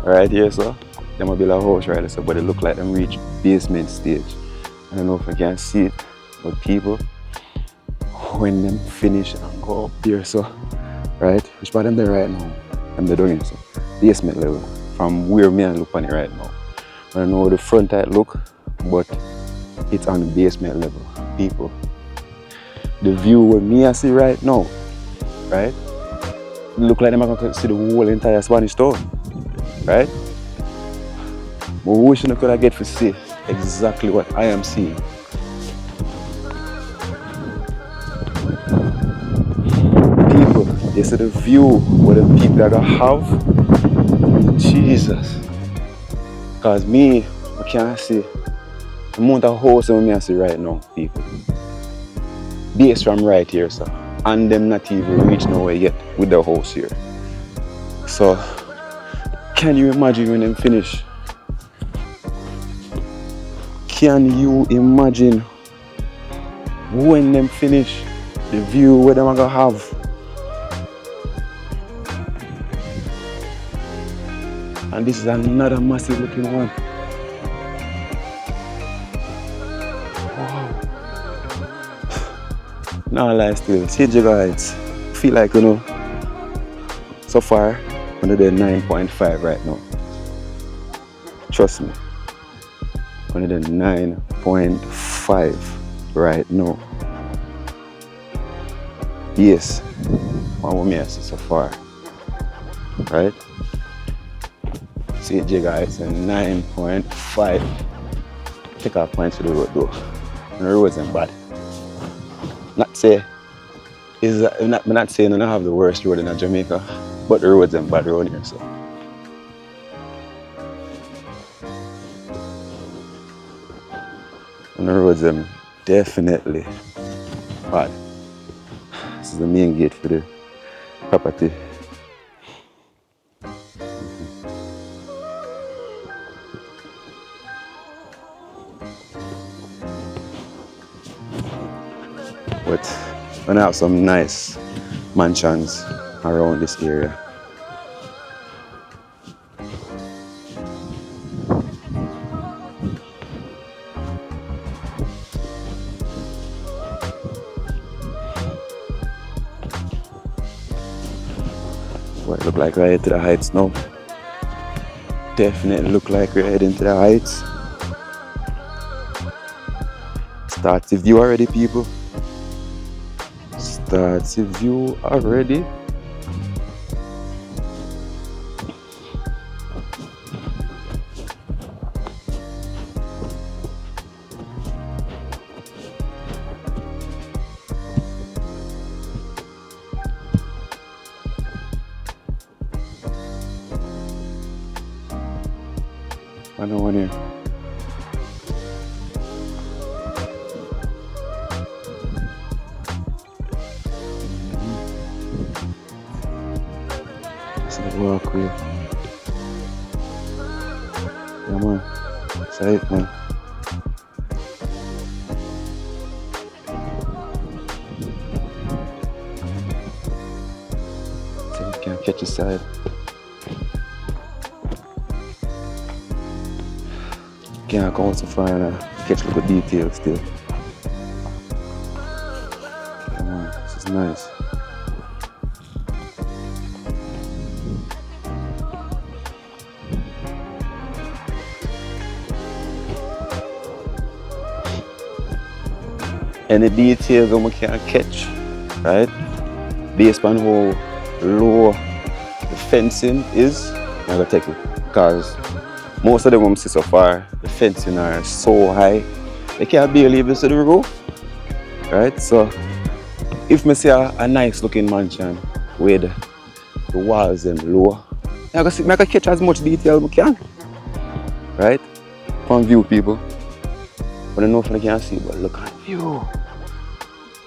Right here, so them will build a house right there, so, but it look like them reach basement stage. I don't know if I can see it, but people, when them finish and go up there, so right, which part them there right now, I'm there doing so basement level from where me and look on it right now. I don't know how the front side look, but it's on the basement level. People, the view where me I see right now, right, it look like them are gonna see the whole entire Spanish town. Right? But wishing I could get to see exactly what I am seeing. People, they see the view what the people are gonna have. Jesus. Because me, I can't see the amount of house that I see right now, people. Base from right here, so. And them not even reach nowhere yet with the house here. So can you imagine when them finish? Can you imagine when them finish the view where them are gonna have? And this is another massive looking one. Wow. Now lie still, St Jago Heights. Feel like, you know, so far, under the 9.5 right now. Trust me. Under the 9.5 right now. Yes. What we may see so far. Right? St Jago Heights and 9.5. Take our points to the road though. And the roads ain't bad. Not say I'm not saying I don't have the worst road in Jamaica, but the roads ain't bad around here, so. And the roads are definitely bad. This is the main gate for the property. But we're gonna have some nice mansions around this area. What it look like we're heading to the heights now. Definitely look like we're heading to the heights. Start the view already, people. Start the view already. I know one here. It's a walkway. Yeah, man. It's it, man. So you can catch a side. Can't come so far and catch a little details still. Come on, this is nice. Any details that we can catch, right? Based on how low the fencing is, I'm gonna take it. Because most of them we see so far, the fencing are so high, they can't barely even see the roof. Right? So if I see a nice looking mansion with the walls them low, I can catch as much detail as I can. Right? From view, people. I don't know if I can see, but look at view.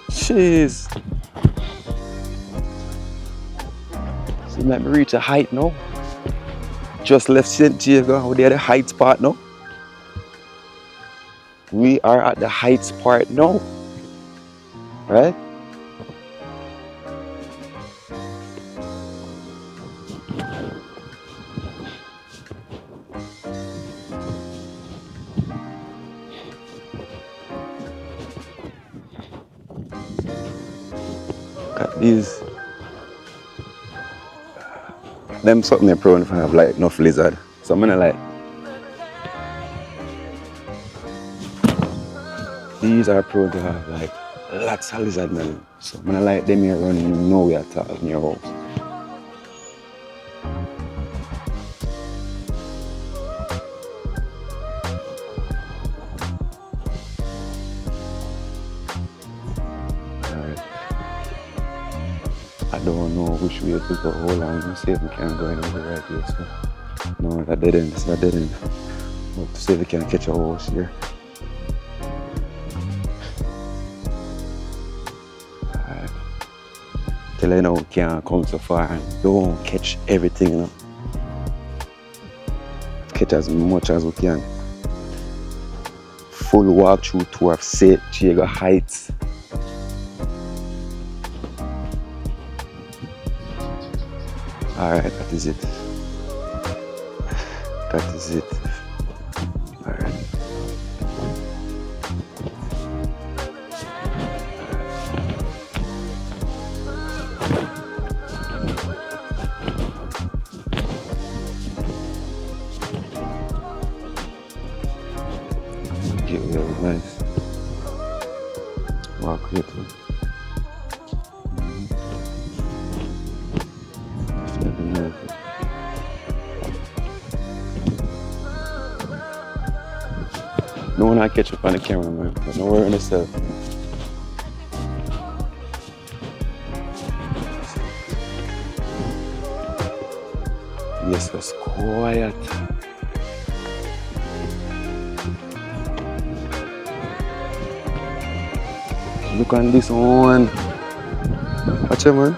Jeez. So let me reach a height now. Just left St Jago, we're at the heights part now. We are at the heights part now. Right? Look at these. Them something they're prone to have like enough lizard. So I'm gonna like. These are prone to have like lots of lizard man. So I'm gonna like them here running nowhere at all in your house. I don't know which way to go. Hold on, let's see if we can go anywhere right here. So, no, that didn't. That didn't. But to see if we can catch a horse here. Alright. Till I know we can't come so far and don't catch everything, you know. Catch as much as we can. full walkthrough tour of St Jago Heights. Alright, that is it. That is it. Alright. Get really nice. Walk here too. Definitely nice. No one I catch up on the camera, man. But don't worry on yourself. Yes, it's quiet. Look on this one. Watch it, man.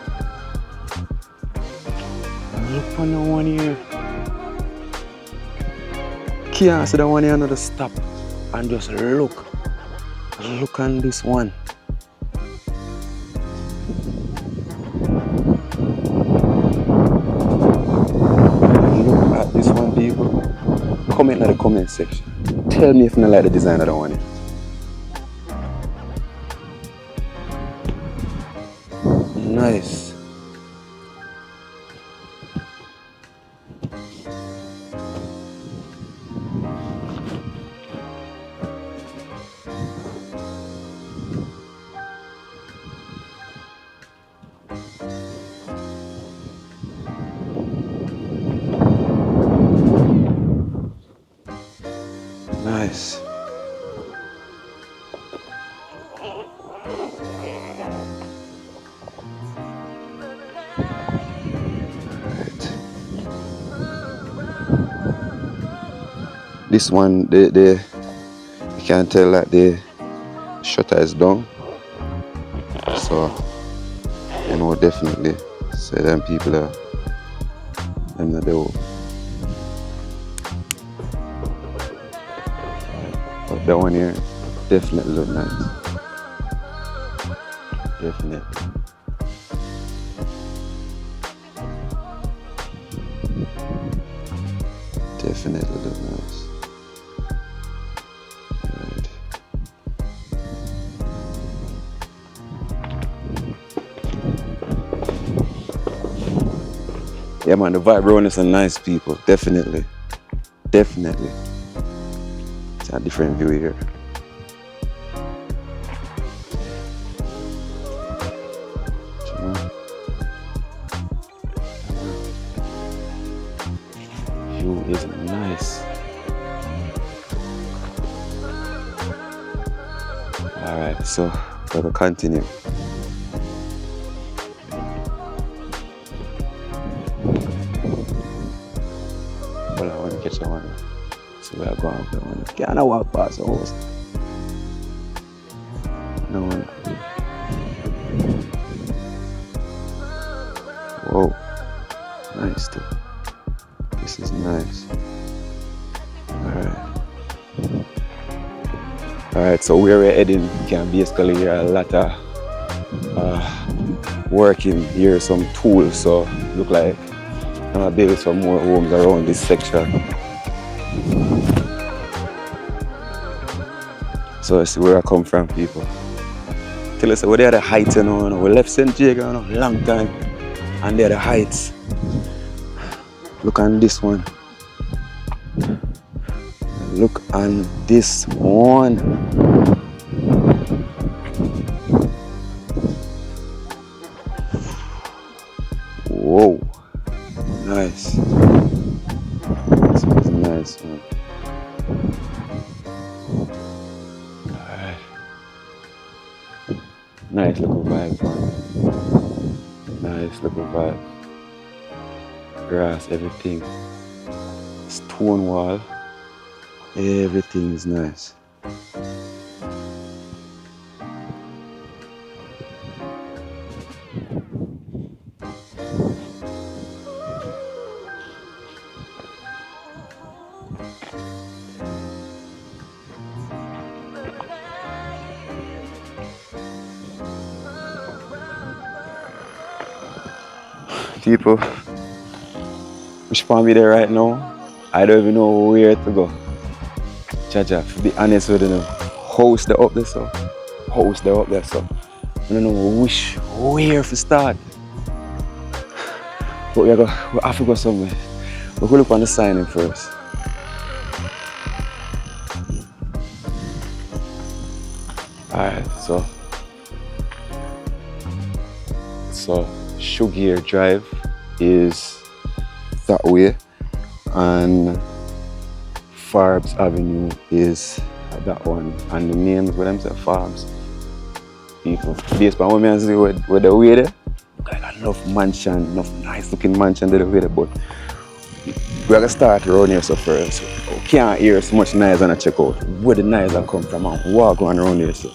Look on the one here. Can't see the one here, another stop. And just look. Look on this one. Look at this one, people. Comment in the comment section. Tell me if you like the design of the one here. Nice. Nice. This one, you can tell that the shutter is down, so you know definitely say them people are them not there. But that one here definitely look nice. Definitely. Definitely look nice. Right. Yeah, man, the vibe around is a nice, people. Definitely. Definitely. It's a different view here. View is nice. Alright, so we'll continue. Well, I want to catch that one. So we are going up that one. Can I walk past the house? No one. Whoa. Nice too. This is nice. Alright, so where we're heading, you can basically hear a lot of working here, some tools, so look like I'm gonna build some more homes around this section. So let's see where I come from, people. Tell us where they are the heights, you know. We left St Jago, you know, long time, and they're the heights. Look on this one. Look on this one. Whoa. Nice. This was nice, man. Alright. Nice little vibe, man. Nice little vibe. Grass, everything. Stone wall. Everything is nice. People, which part me there right now, I don't even know where to go. Jaja, to be honest with you, house they up there so. House they up there so. I don't know which where to start. But we have to go somewhere. We're going to look on the signing first. Alright, so Sugar Drive is that way, and Farbs Avenue is that one, and the names what them say Farbs people. Based on what I see with the way there, like enough mansion, enough nice looking mansion there way there, but we're gonna start around here so first. We can't hear so much noise and check out where the noise come from and walk on around here so.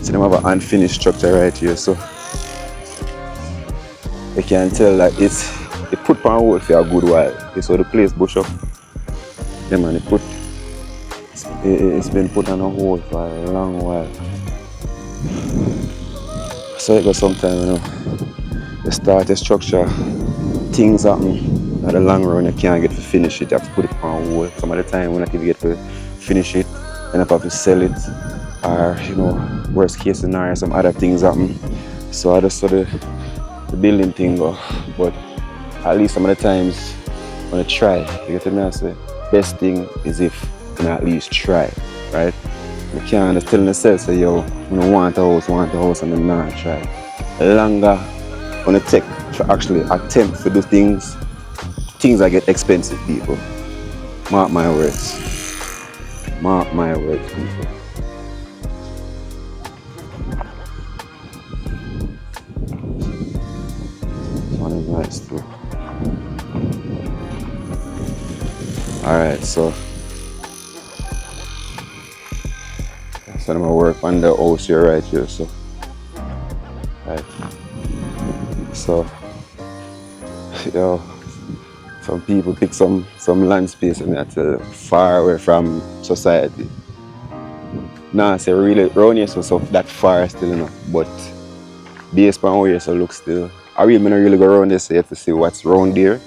See them have an unfinished structure right here so you can tell that it's put on hold for a good while. Okay, so the place bush up. Yeah man, it's been put on a hold for a long while. So it goes sometime, you know, you start the structure, things happen, at the long run you can't get to finish it, you have to put it on hold. Some of the time when you get to finish it, you have to sell it, or you know, worst case scenario, some other things happen. So I just saw the building thing go, but at least some of the times when I try, you get to me I say, best thing is if you can at least try, right? You can't just tell yourself, say, yo, you don't want a house, and then not try. The longer when you take to actually attempt to do things that get expensive, people. Mark my words. Mark my words, people. This one is nice too. Alright, so I'm gonna work on the house here right here, so right. So yo, some people pick some land space and that's far away from society. Nah, say really around here so that far still enough, but based on where so look still. I really not really go around this here to see what's around there.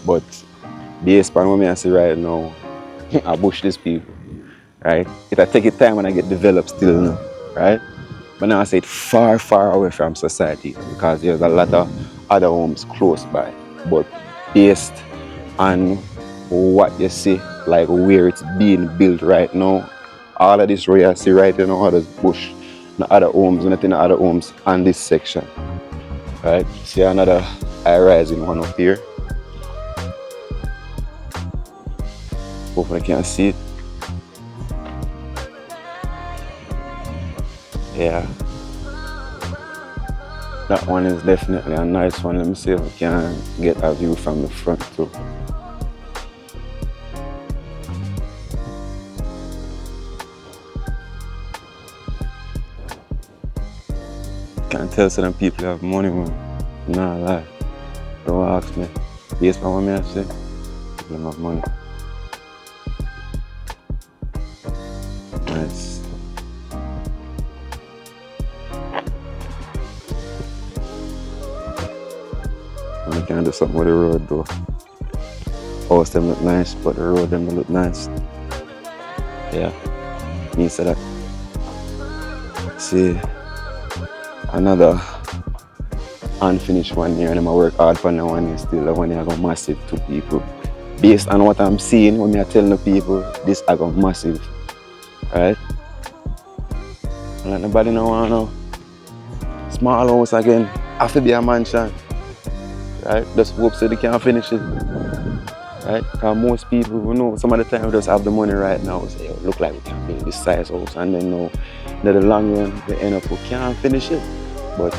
But based on what I see right now, I bush these people. Right? It'll take it time when I get developed still, you know, right? But now I say it far, far away from society because there's a lot of other homes close by. But based on what you see, like where it's being built right now, all of this where you see right now, all this bush, no other homes, nothing other homes on this section. Right? See another high-rising one up here. Hopefully you can see it. Yeah, that one is definitely a nice one. Let me see if we can get a view from the front too. Can't tell some people have money, man. Nah, lie. Don't ask me. Based on what I say, people have money. Nice. I can do something with the road though. House them look nice, but the road them look nice. Yeah, me say that. See, another unfinished one here, and I work hard for that one here still. That one here I got massive to people. Based on what I'm seeing, when I tell the people, this I got massive, right? And nobody no want no small house again. Have to be a mansion. Right? Just hope so they can finish it. Right? Because most people who know some of the time we just have the money right now say, oh, look like we can build this size house, and then know in the long run they end up we can't finish it. But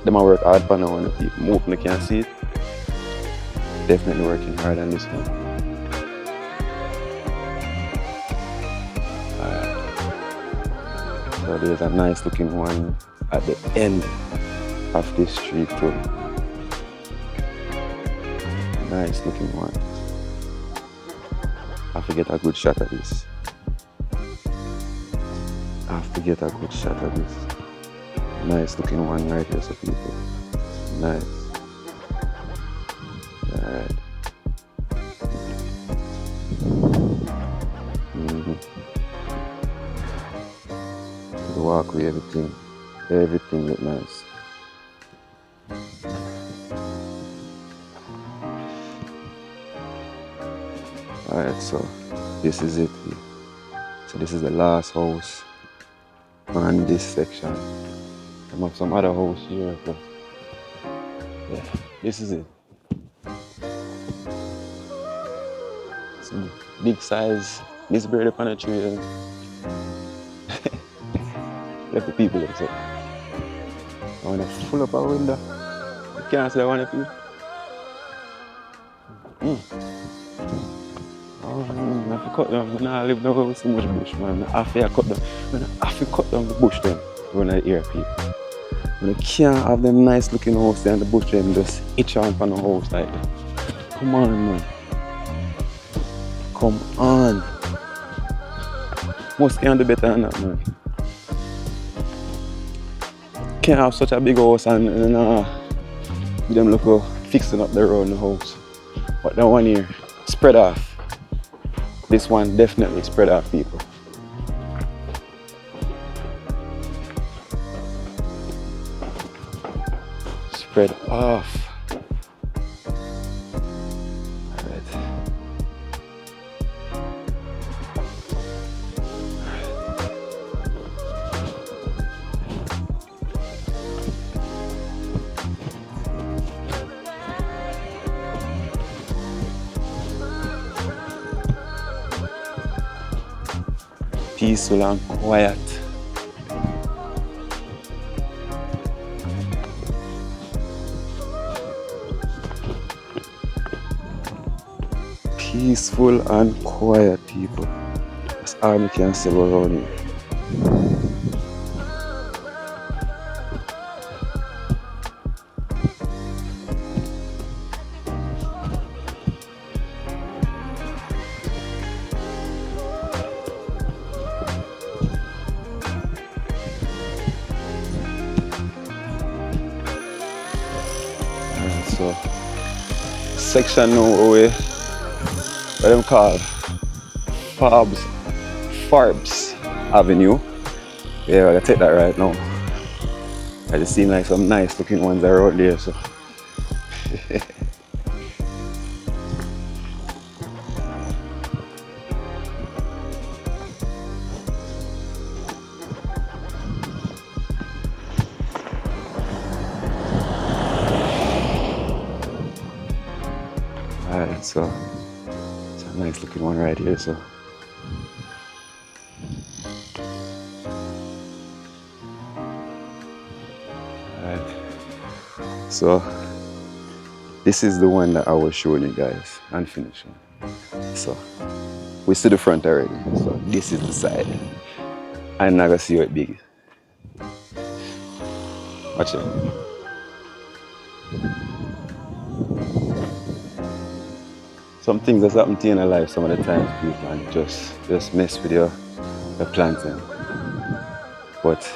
they might work hard for now and the people most they can see it. Definitely working hard on this one. Alright. So there's a nice looking one at the end of this street too. Nice looking one. I have to get a good shot at this. Nice looking one right here, so people. Nice. Alright. The walkway, everything look nice. Alright, so this is it. So this is the last house on this section. I have some other house here, but yeah, this is it. Some big size, this bird up on a tree. And let the people look so. I want to pull up a window. You can't see one of you. I have to cut them. I live nowhere with so much bush, man. I have to cut them. I have to cut down the bush then when I hear people. When I can't have them nice looking house there and the bush them just itch on the house like that. Come on, man. Come on. Most can't do better than that, man. Can't have such a big house and them look fixing up the road in the house. But that one here, spread off. This one definitely spread off people. Spread off. Peaceful and quiet. Peaceful and quiet, people. That's all we can say around here. So, section now away, what them called Forbes Avenue. Yeah, I take that right now. I just seen like some nice looking ones around there, so. Alright, so it's a nice looking one right here, so. Alright, so this is the one that I was showing you guys, unfinished one. So we see the front already, so this is the side. I'm not gonna see how big. Watch it. Some things that's happened to you in life some of the times, people, and just mess with your planting. But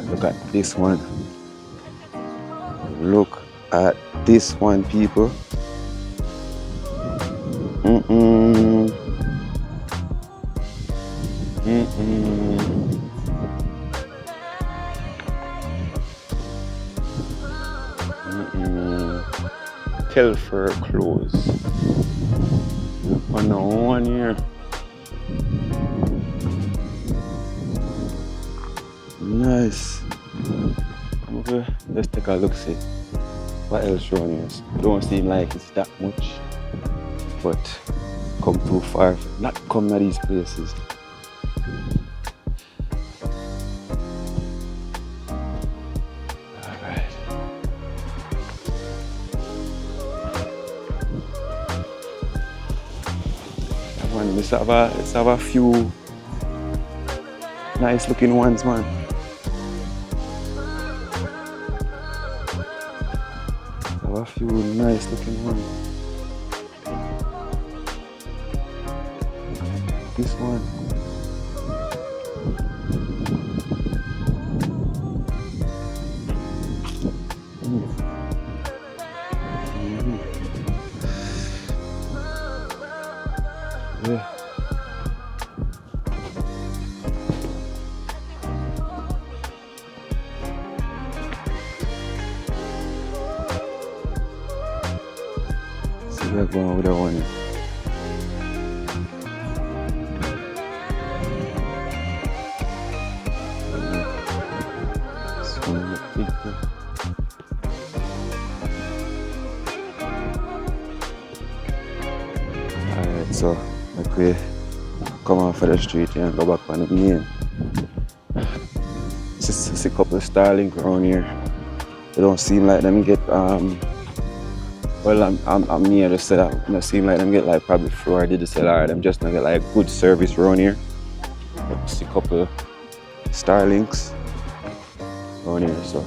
look at this one. Look at this one, people. Telfer close. Oh no, one here. Nice. Okay, let's take a look, see what else showing us. Don't seem like it's that much, but come too far, not come to these places. Let's have a few nice looking ones, man. Let's have a few nice looking ones. This one. Yeah. See, we're going with that one. Alright, so like we come off of the street and go back on the main. Just see a couple of Starlink around here. They don't seem like them get well I'm near to say that it don't seem like them get like probably Florida DSLR. Them just not get like good service around here. But see a couple of Starlinks around here, so.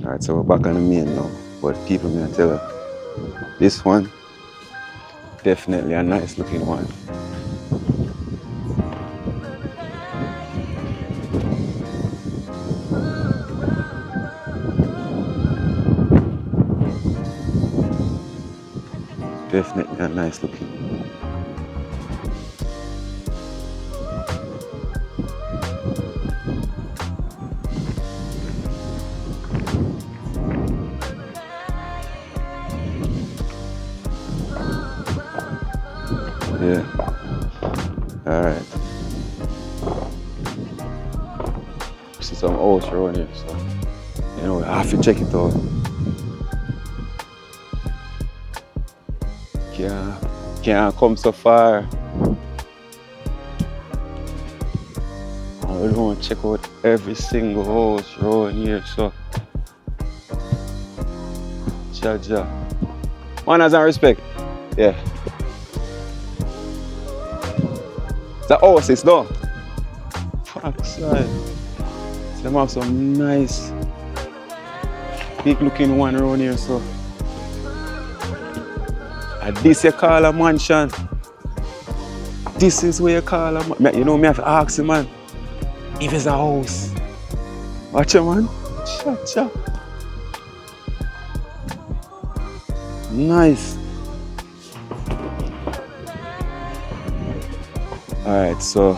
Alright, so we're back on the main now. But people, me I tell you, this one, definitely a nice looking one. Definitely a nice looking. Yeah. Alright. See some house around here, so you know, I have to check it out. Can't come so far. I don't want to check out every single house around here, so. Jaja. Manners and respect. Yeah. The house is no. Fuck side. Them have some nice big looking one around here, so. And this you call a mansion. This is where you call a mansion. You know me have to ask you, man, if it's a house. Watch it, man. Cha. Nice. Alright, so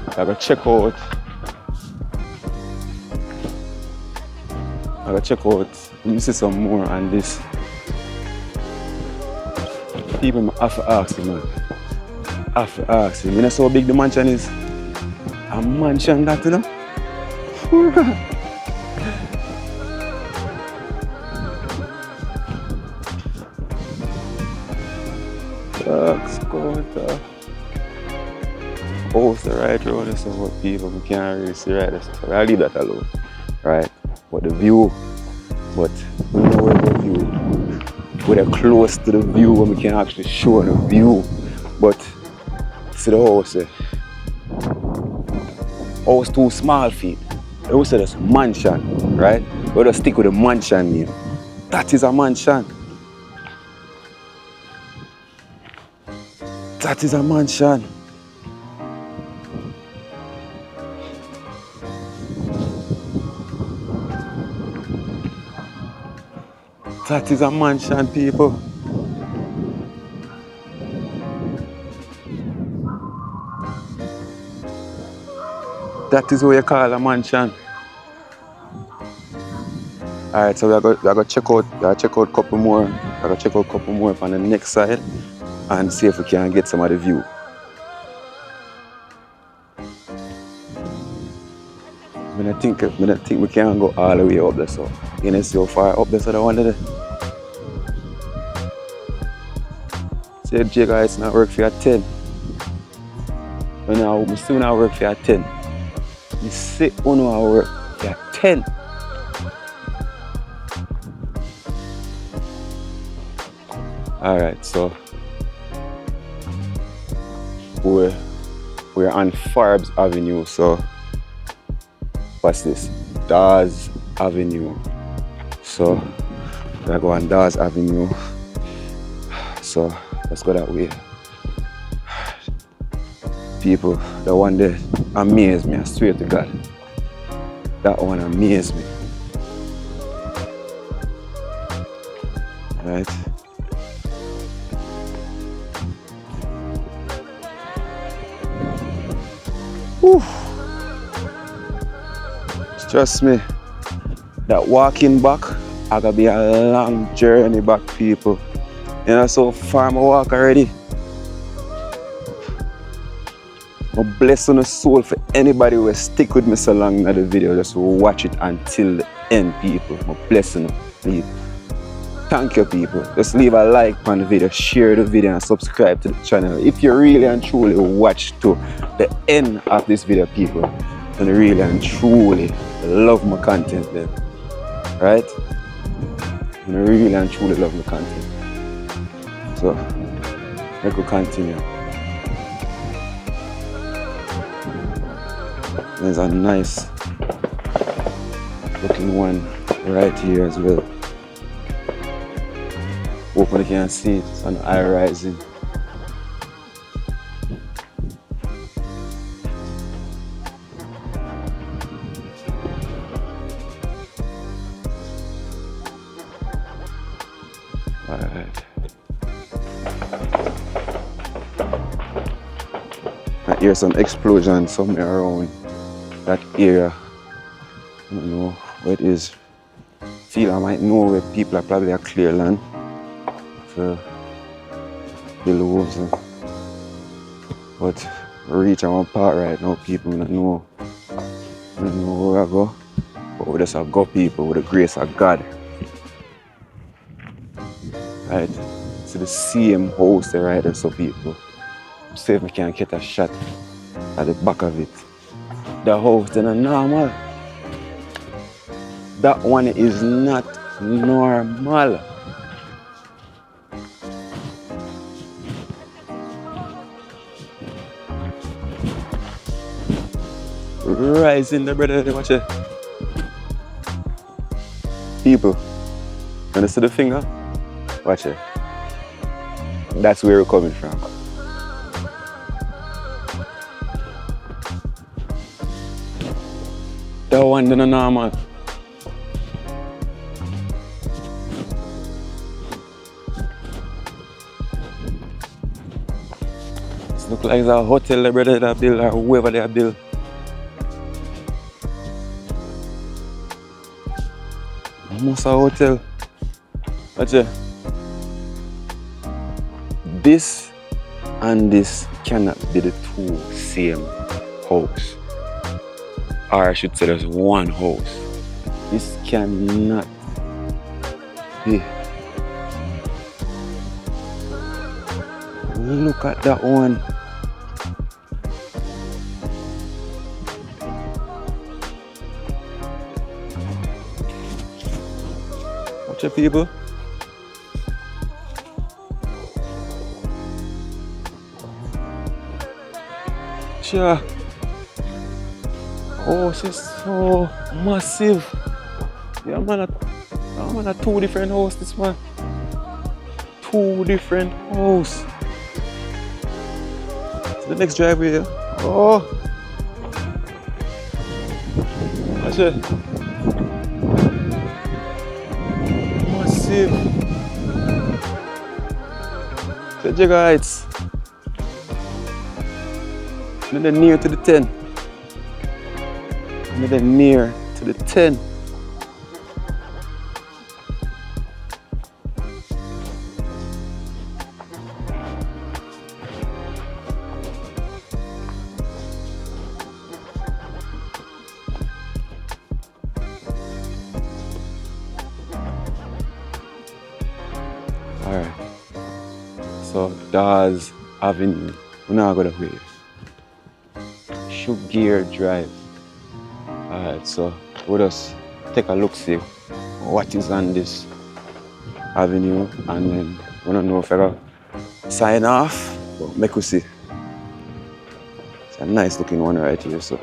I gotta check out. Let me see some more on this. People have to ask you, man. Have to ask you. You know how big the mansion is? A mansion that, you know? House the right road and stuff, but people we can't really see right stuff. I'll leave that alone. Right? But the view, but we know where the view. We're close to the view when we can actually show the view. But see the house there. House too small feet. The house is a mansion, right? We'll just stick with the mansion name. That is a mansion. That is a mansion. That is a mansion, people. That is what you call a mansion. Alright, so we gotta check out a couple more. I gotta check out a couple more on the next side and see if we can get some of the view. I think we can go all the way up there, so you know, see how far up there, so I wanted to. St Jago Heights not work for you at 10. We still not work for you at 10. You see, I work for you at 10. Alright, so we're on Forbes Avenue, so what's this? Dawes Avenue. So I go on Dawes Avenue. So let's go that way. People, the one that amazed me, I swear to God. That one amazed me. Right? Whew. Trust me, that walking back, I gotta be a long journey back, people. You know, so far I walk already. I'm blessed on the soul for anybody who will stick with me so long in the video. Just watch it until the end, people. I'm blessing them, please. Thank you, people. Just leave a like on the video, share the video, and subscribe to the channel. If you really and truly watch to the end of this video, people, and really and truly love my content then, right? And really and truly love my content. So, let's go continue. There's a nice looking one right here as well. Hope you can see it, it's an eye rising. Alright. I hear some explosion somewhere around that area. I don't know where it is. Feel I might know where people are probably at clear land for build homes. But we reach one part right now, people. I don't know where I go. But we just have go, people, with the grace of God. Right? So the same house there, right there, so people. See if we can get a shot at the back of it. The house is not normal. That one is not normal. Rising the brother, watch it. People, when you see the finger, watch it. That's where we're coming from. That one is not normal. It looks like it's a hotel the brother that built or whoever they built. Almost a hotel. Watch it. This and this cannot be the two same house. Or I should say there's one house. This cannot be. Look at that one. Watch it, people. Sure. Oh, she's so massive. Yeah, man, two different houses, this man. Two different houses. The next driveway here. Oh, watch it. Massive. St Jago Heights. And then near to the 10. And then near to the 10. Alright, so Dawes Avenue, we're not going to wait. Gear Drive. Alright, so we'll just take a look, see what is on this avenue, and then we don't know if I go sign off, but make we see. It's a nice looking one right here, so.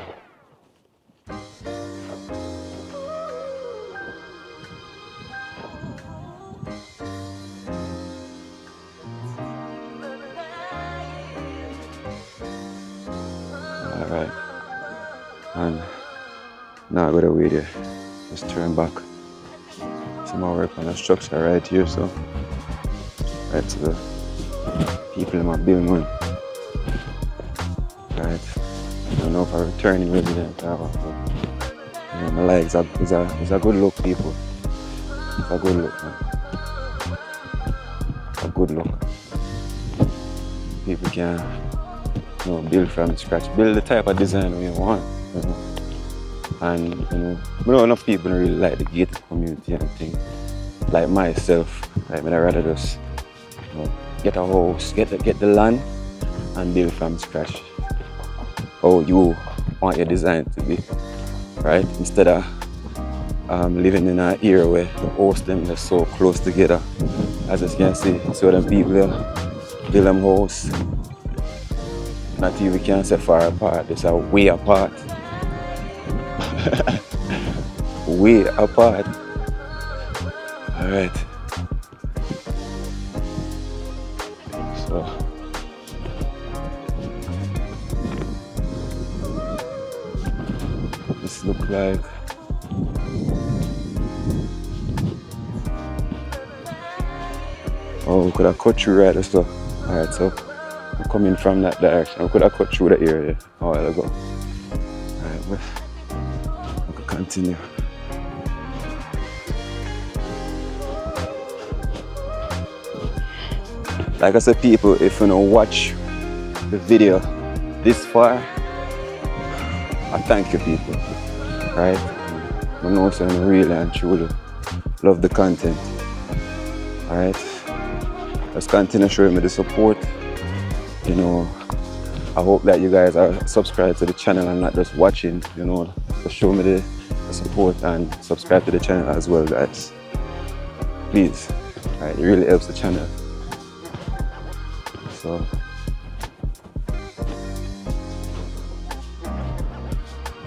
Now I got away there. Just turn back. Some more work on the structure right here, so right to the people in my building. Right. I don't know if I'm returning resident or what, but you know, my legs it's a good look, people. It's a good look, man. A good look. People can, you know, build from scratch. Build the type of design you want. You know? And you know, I know enough people don't really like the gated community and things. Like myself, like I'd rather just, you know, get a house, get the land and build from scratch. How you want your design to be, right? Instead of living in an era where the house them are so close together. As you can see, so them people build them house. Not even can say far apart, it's a way apart. Way apart. Alright. So this look like oh, we could have cut through right so. Alright, so I'm coming from that direction. We could have cut through the area a while ago. Alright, but we could continue. Like I said, people, if you don't watch the video this far, I thank you, people. Right? I know some really and truly love the content. Alright? Let's continue showing me the support. You know, I hope that you guys are subscribed to the channel and not just watching, you know, just show me the support and subscribe to the channel as well, guys. Please. Alright, it really helps the channel. So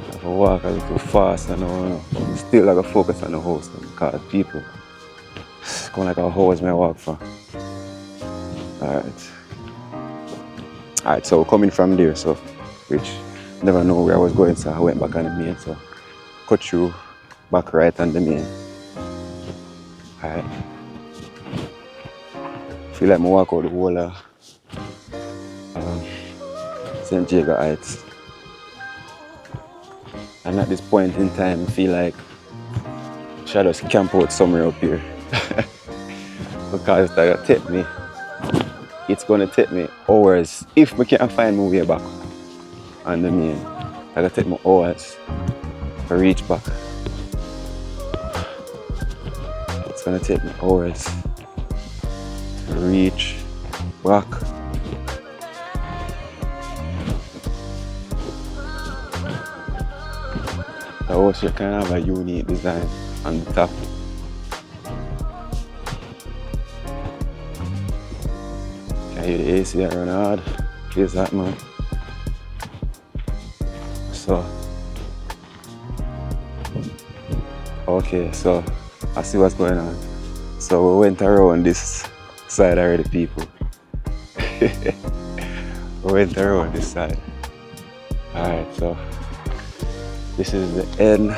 if I walk a little fast and still I gotta focus on the house because people, it's going like a house I walk for. Alright, so coming from there, so which never know where I was going, so I went back on the main, so cut through back right on the main. Alright. Feel like I walk out the whole of St Jago Heights. And at this point in time, I feel like I should just camp out somewhere up here. Because it's gonna take me hours if I can't find my way back on the main. It's gonna take me hours to reach back. It's gonna take me hours to reach back. The house here kind of have a unique design on the top. Can hear the AC that run hard. Feels that, man. So, okay, so I see what's going on. So we went around this side already, people. We went around this side. Alright, so this is the end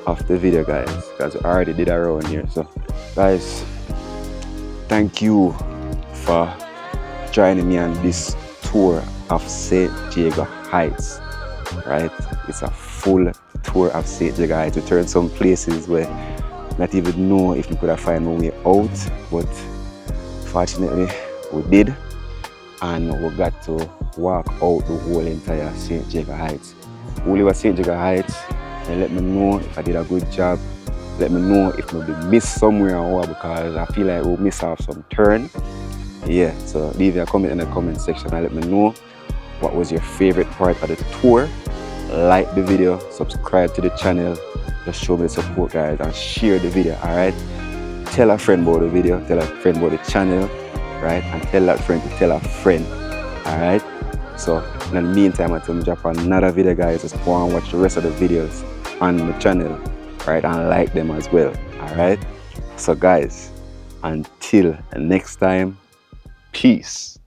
of the video, guys, because we already did around here. So guys, thank you for joining me on this tour of St Jago Heights. Right, it's a full tour of St Jago Heights. We turned some places where not even know if we could have found my way out, but fortunately we did, and we got to walk out the whole entire St Jago Heights. Who live at St Jago Heights, and let me know if I did a good job. Let me know if we missed somewhere or what, because I feel like we'll miss off some turn. Yeah, so leave a comment in the comment section and let me know what was your favorite part of the tour. Like the video, subscribe to the channel, just show me the support, guys, and share the video. Alright, tell a friend about the video, tell a friend about the channel, right, and tell that friend to tell a friend. Alright, so in the meantime, until I drop another video, guys, just go and watch the rest of the videos on the channel, right, and like them as well. Alright, so guys, until next time, peace.